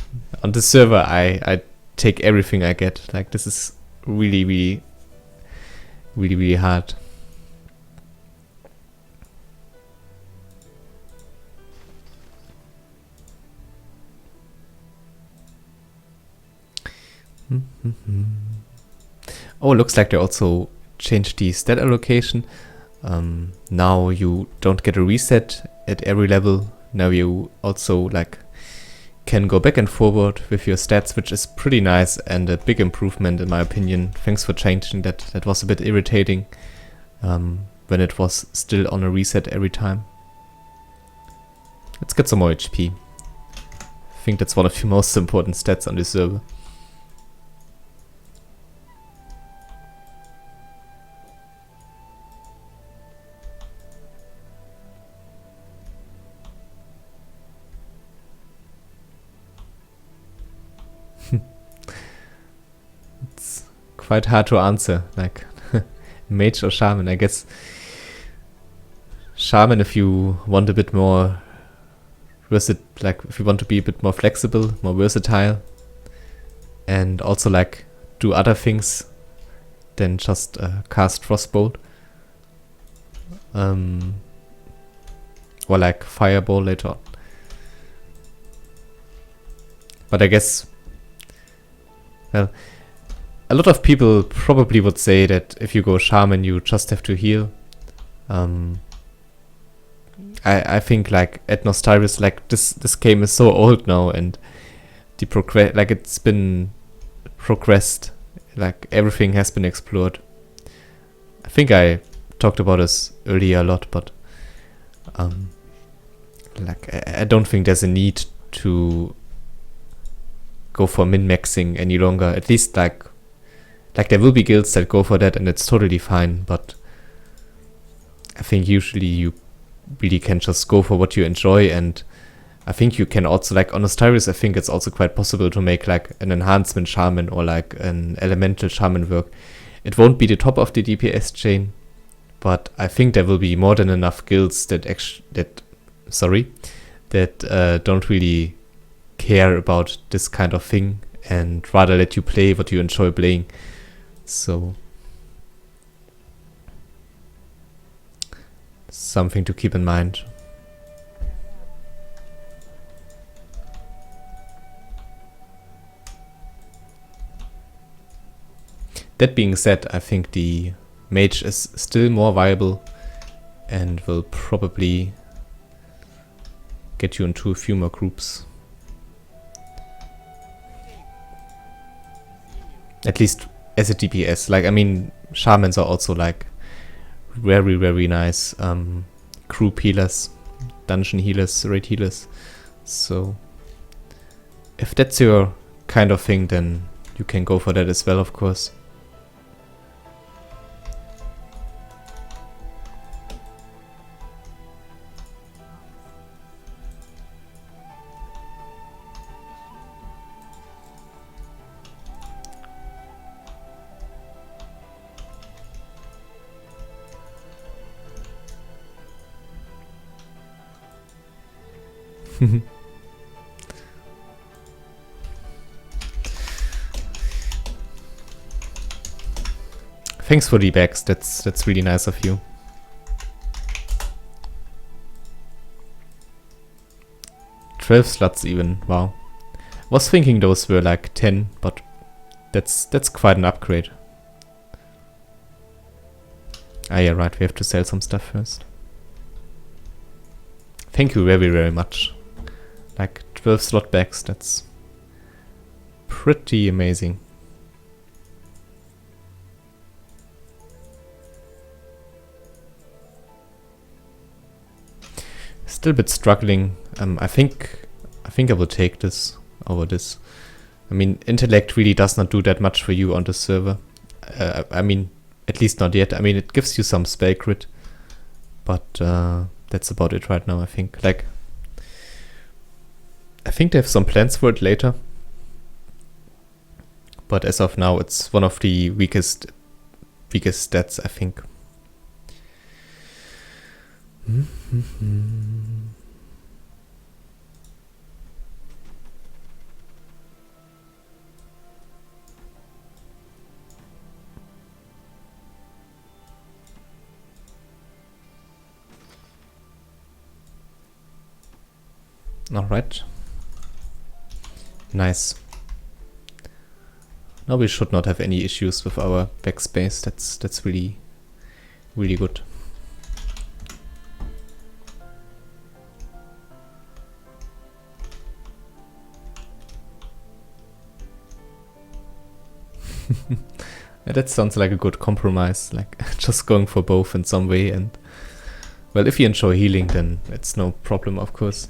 A: on this server, I take everything I get. Like, this is really hard. Oh, looks like they also changed the stat allocation. Now you don't get a reset at every level. Now you also like can go back and forward with your stats, which is pretty nice and a big improvement in my opinion. Thanks for changing that. That was a bit irritating when it was still on a reset every time. Let's get some more HP. I think that's one of the most important stats on this server. It's quite hard to answer, like mage or shaman. I guess shaman if you want a bit more like if you want to be a bit more flexible, more versatile, and also like do other things than just or or like Fireball later on. But I guess, well, a lot of people probably would say that if you go Shaman, you just have to heal. I think like at Nostyrus, like this game is so old now, and the it's been progressed, like everything has been explored. I think I talked about this earlier a lot, but like I don't think there's a need to go for min-maxing any longer. At least like there will be guilds that go for that, and it's totally fine, but I think usually you really can just go for what you enjoy. And I think you can also, like on Osiris, I think it's also quite possible to make like an enhancement shaman or like an elemental shaman work. It won't be the top of the DPS chain, but I think there will be more than enough guilds that don't really care about this kind of thing and rather let you play what you enjoy playing. So something to keep in mind. That being said, I think the mage is still more viable and will probably get you into a few more groups. At least as a DPS. Like, I mean, shamans are also like very, very nice group healers, dungeon healers, raid healers. So if that's your kind of thing, then you can go for that as well, of course. Thanks for the bags, that's really nice of you. "12 slots even, wow. Was thinking those were like 10, but that's quite an upgrade. Ah yeah, right, we have to sell some stuff first. Thank you very, very much. Like 12 slot bags, that's pretty amazing. Still a bit struggling. I think I will take this over this. I mean, intellect really does not do that much for you on the server. I mean, at least not yet. I mean, it gives you some spell crit, but that's about it right now, I think. Like, I think they have some plans for it later, but as of now, it's one of the weakest stats, I think. All right. Nice. Now we should not have any issues with our backspace. That's really, really good. Yeah, that sounds like a good compromise, like just going for both in some way. And well, if you enjoy healing, then it's no problem, of course.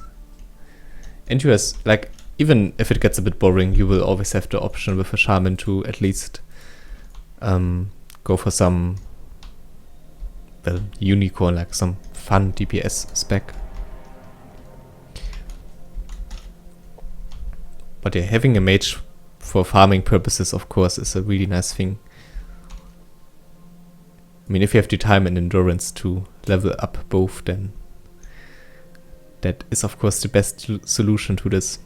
A: And you has, like, even if it gets a bit boring, you will always have the option with a shaman to at least go for some, well, unicorn, like some fun DPS spec. But yeah, having a mage for farming purposes, of course, is a really nice thing. I mean, if you have the time and endurance to level up both, then that is, of course, the best solution to this.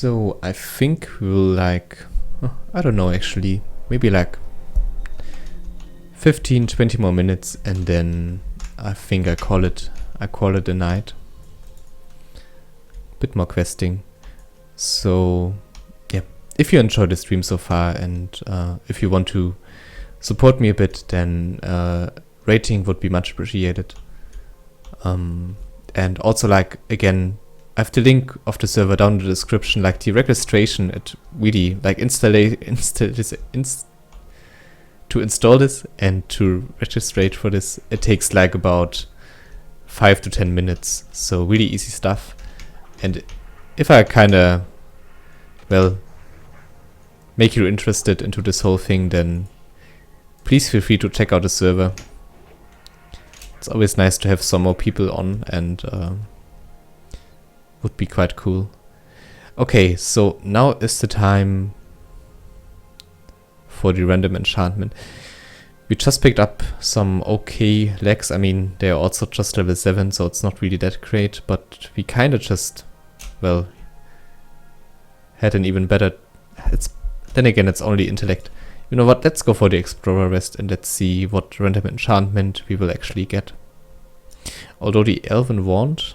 A: So I think we'll like, I don't know actually, maybe like 15-20 more minutes, and then I think I call it a night. Bit more questing. So yeah, if you enjoyed the stream so far, and if you want to support me a bit, then rating would be much appreciated. And also, like, again, I have the link of the server down in the description. Like, the registration, it really, like, to install this and to register for this, it takes like about 5 to 10 minutes. So really easy stuff. And if I kind of, well, make you interested into this whole thing, then please feel free to check out the server. It's always nice to have some more people on, and would be quite cool. Okay, so now is the time for the random enchantment. We just picked up some okay legs. I mean, they're also just level 7, so it's not really that great, but we kind of just, well, had an even better... Then again, it's only intellect. You know what, let's go for the Explorer Rest and let's see what random enchantment we will actually get. Although the Elven Wand,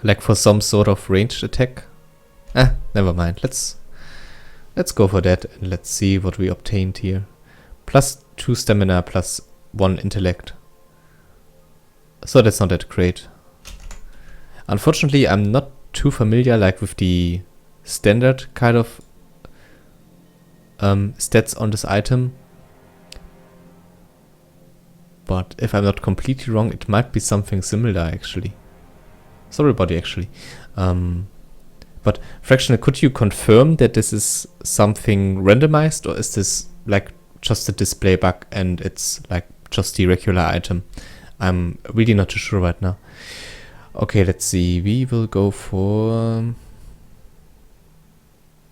A: like for some sort of ranged attack. Never mind. Let's go for that and let's see what we obtained here. Plus 2 stamina, plus 1 intellect. So that's not that great. Unfortunately, I'm not too familiar like with the standard kind of stats on this item. But if I'm not completely wrong, it might be something similar actually. Sorry about it actually. But Fractional, could you confirm that this is something randomized, or is this like just a display bug and it's like just the regular item? I'm really not too sure right now. Okay, let's see. We will go for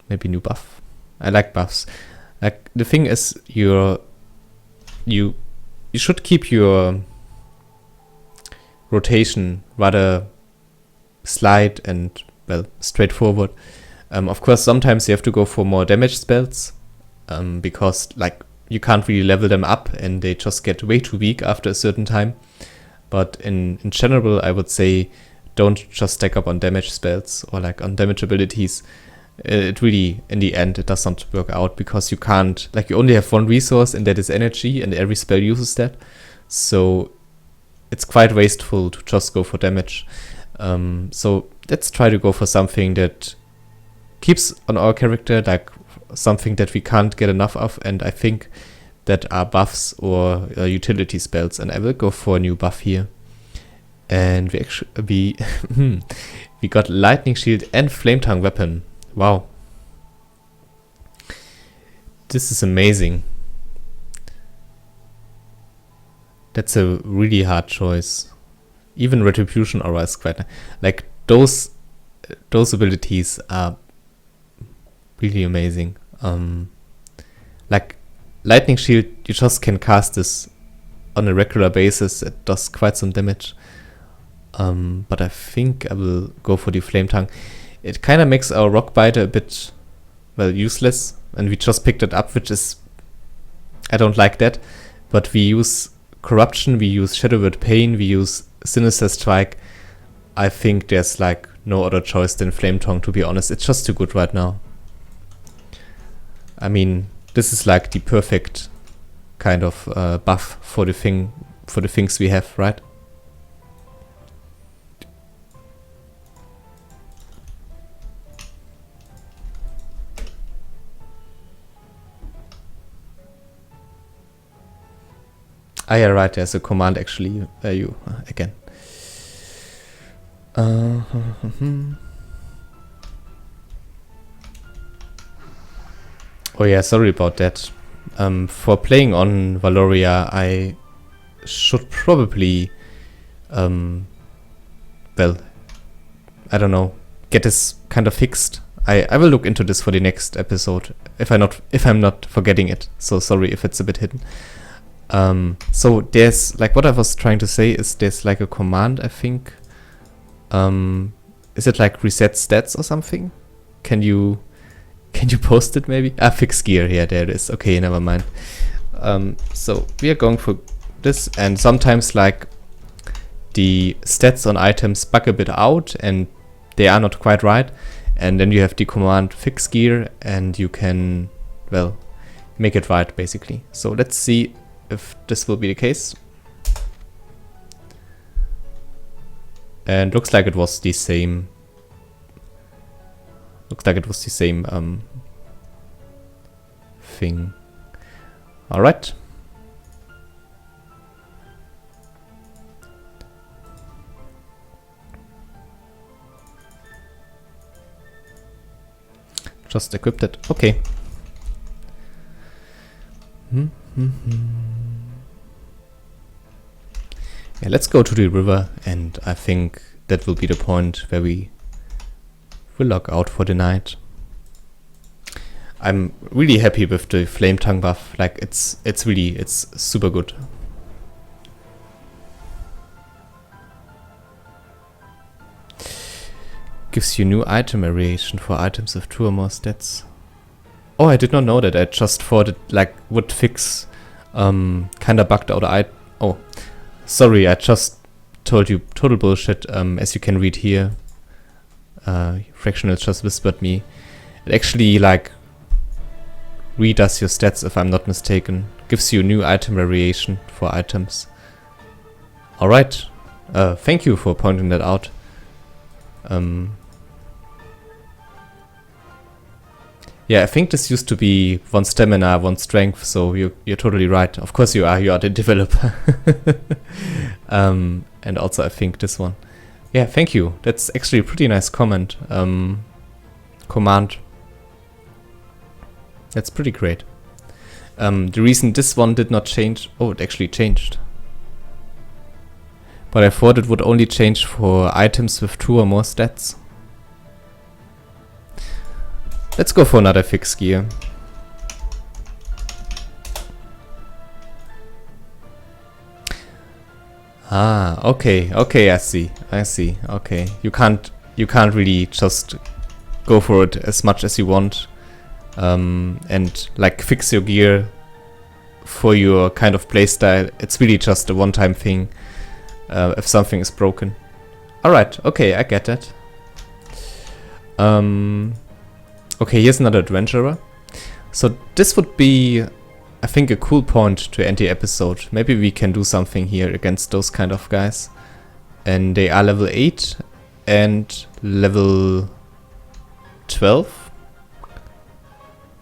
A: maybe new buff. I like buffs. Like, the thing is, you should keep your rotation rather slight and, well, straightforward. Of course, sometimes you have to go for more damage spells, because like you can't really level them up and they just get way too weak after a certain time. But in general, I would say don't just stack up on damage spells or like on damage abilities. It really, in the end, it does not work out, because you can't, like, you only have one resource and that is energy, and every spell uses that. So it's quite wasteful to just go for damage. So let's try to go for something that keeps on our character, like something that we can't get enough of, and I think that are buffs or utility spells, and I will go for a new buff here. And we actually we got lightning shield and flame tongue weapon. Wow, this is amazing. That's a really hard choice. Even retribution aura is quite like those abilities are really amazing. Like lightning shield, you just can cast this on a regular basis. It does quite some damage. But I think I will go for the flame tongue. It kind of makes our rock biter a bit, well, useless, and we just picked it up, which is, I don't like that. But we use corruption, we use shadow word pain, we use sinister strike. I think there's like no other choice than flame tongue, to be honest. It's just too good right now. I mean, this is like the perfect kind of buff for the things we have, right? Ah, yeah, right, there's a command actually, again. Oh yeah, sorry about that. For playing on Waloria, I should probably, well, I don't know, get this kind of fixed. I will look into this for the next episode, if I'm not forgetting it. So sorry if it's a bit hidden. So there's, like, what I was trying to say is there's like a command, I think, Is it like reset stats or something? Can you post it maybe? Ah, fix gear. Yeah, there it is. Okay, never mind. So we are going for this, and sometimes like the stats on items bug a bit out and they are not quite right, and then you have the command fix gear and you can, well, make it right basically. So let's see if this will be the case. And looks like it was the same. Looks like it was the same thing. All right. Just equipped it. Okay. Yeah, let's go to the river, and I think that will be the point where we will log out for the night. I'm really happy with the flame tongue buff. Like it's super good. Gives you new item variation for items with 2 or more stats. Oh, I did not know that. I just thought it like would fix kinda bugged out oh, sorry, I just told you total bullshit. As you can read here, Fractional just whispered me. It actually like redoes your stats, if I'm not mistaken. Gives you new item variation for items. Alright. Thank you for pointing that out. Yeah, I think this used to be 1 stamina, 1 strength, so you're totally right. Of course you are the developer. And also I think this one. Yeah, thank you. That's actually a pretty nice comment. Command. That's pretty great. The reason this one did not change... Oh, it actually changed. But I thought it would only change for items with 2 or more stats. Let's go for another fix gear. Ah, okay, I see. Okay, you can't really just go for it as much as you want, and like fix your gear for your kind of playstyle. It's really just a one-time thing. If something is broken. All right, okay, I get that. Okay, here's another adventurer. So this would be, I think, a cool point to end the episode. Maybe we can do something here against those kind of guys. And they are level 8 and level 12.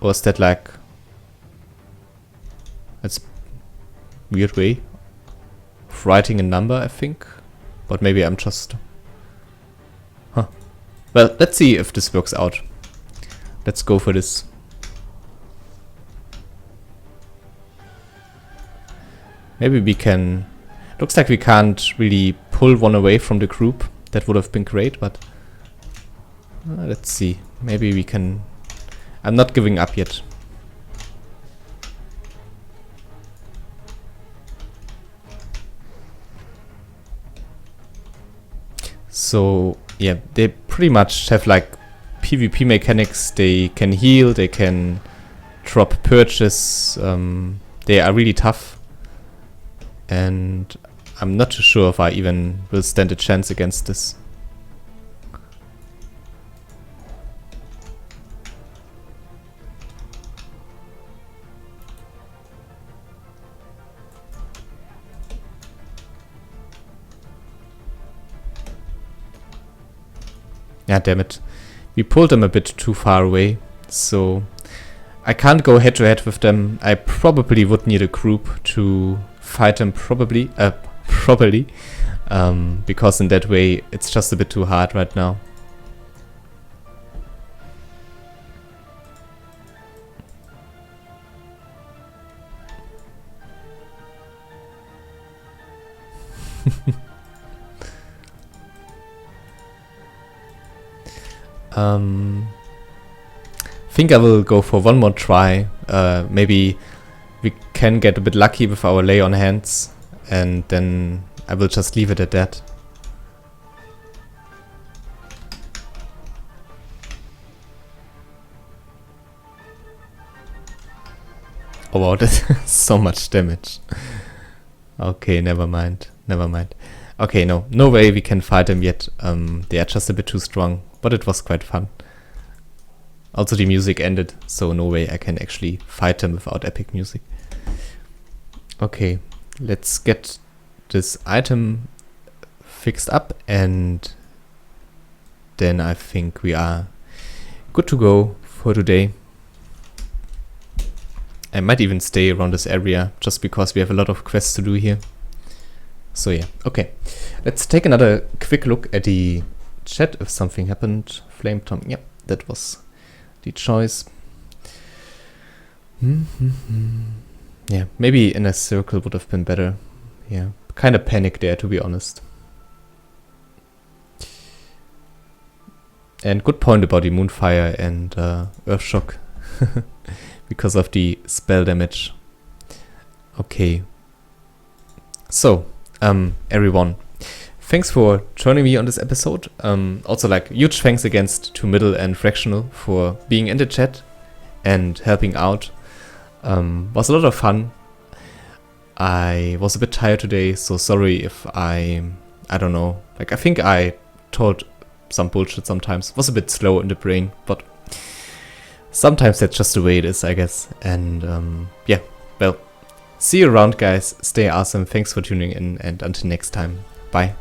A: Or is that like... That's weird way of writing a number, I think. But maybe I'm just... Huh. Well, let's see if this works out. Let's go for this. Maybe we can... Looks like we can't really pull one away from the group. That would have been great, but... let's see. Maybe we can... I'm not giving up yet. So, yeah, they pretty much have like PvP mechanics. They can heal, they can drop purges, they are really tough. And I'm not too sure if I even will stand a chance against this. Yeah, damn it. We pulled them a bit too far away, so I can't go head to head with them. I probably would need a group to fight them properly, because in that way it's just a bit too hard right now. Think I will go for one more try. Maybe we can get a bit lucky with our lay on hands, and then I will just leave it at that. Oh wow, that's so much damage. Okay, never mind. Okay, no way we can fight them yet. They are just a bit too strong, but it was quite fun. Also the music ended, so no way I can actually fight them without epic music. Okay, let's get this item fixed up, and then I think we are good to go for today. I might even stay around this area just because we have a lot of quests to do here. So yeah, okay. Let's take another quick look at the chat if something happened. Flame Tom, yep, that was the choice. Yeah, maybe in a circle would have been better. Yeah, kind of panicked there, to be honest. And good point about the Moonfire and Earthshock. Because of the spell damage. Okay. So, everyone, thanks for joining me on this episode. Also, like, huge thanks against to Middle and Fractional for being in the chat and helping out. Was a lot of fun. I was a bit tired today, so sorry if I don't know. Like, I think I told some bullshit sometimes. Was a bit slow in the brain, but sometimes that's just the way it is, I guess. And yeah, well, see you around, guys. Stay awesome. Thanks for tuning in, and until next time. Bye.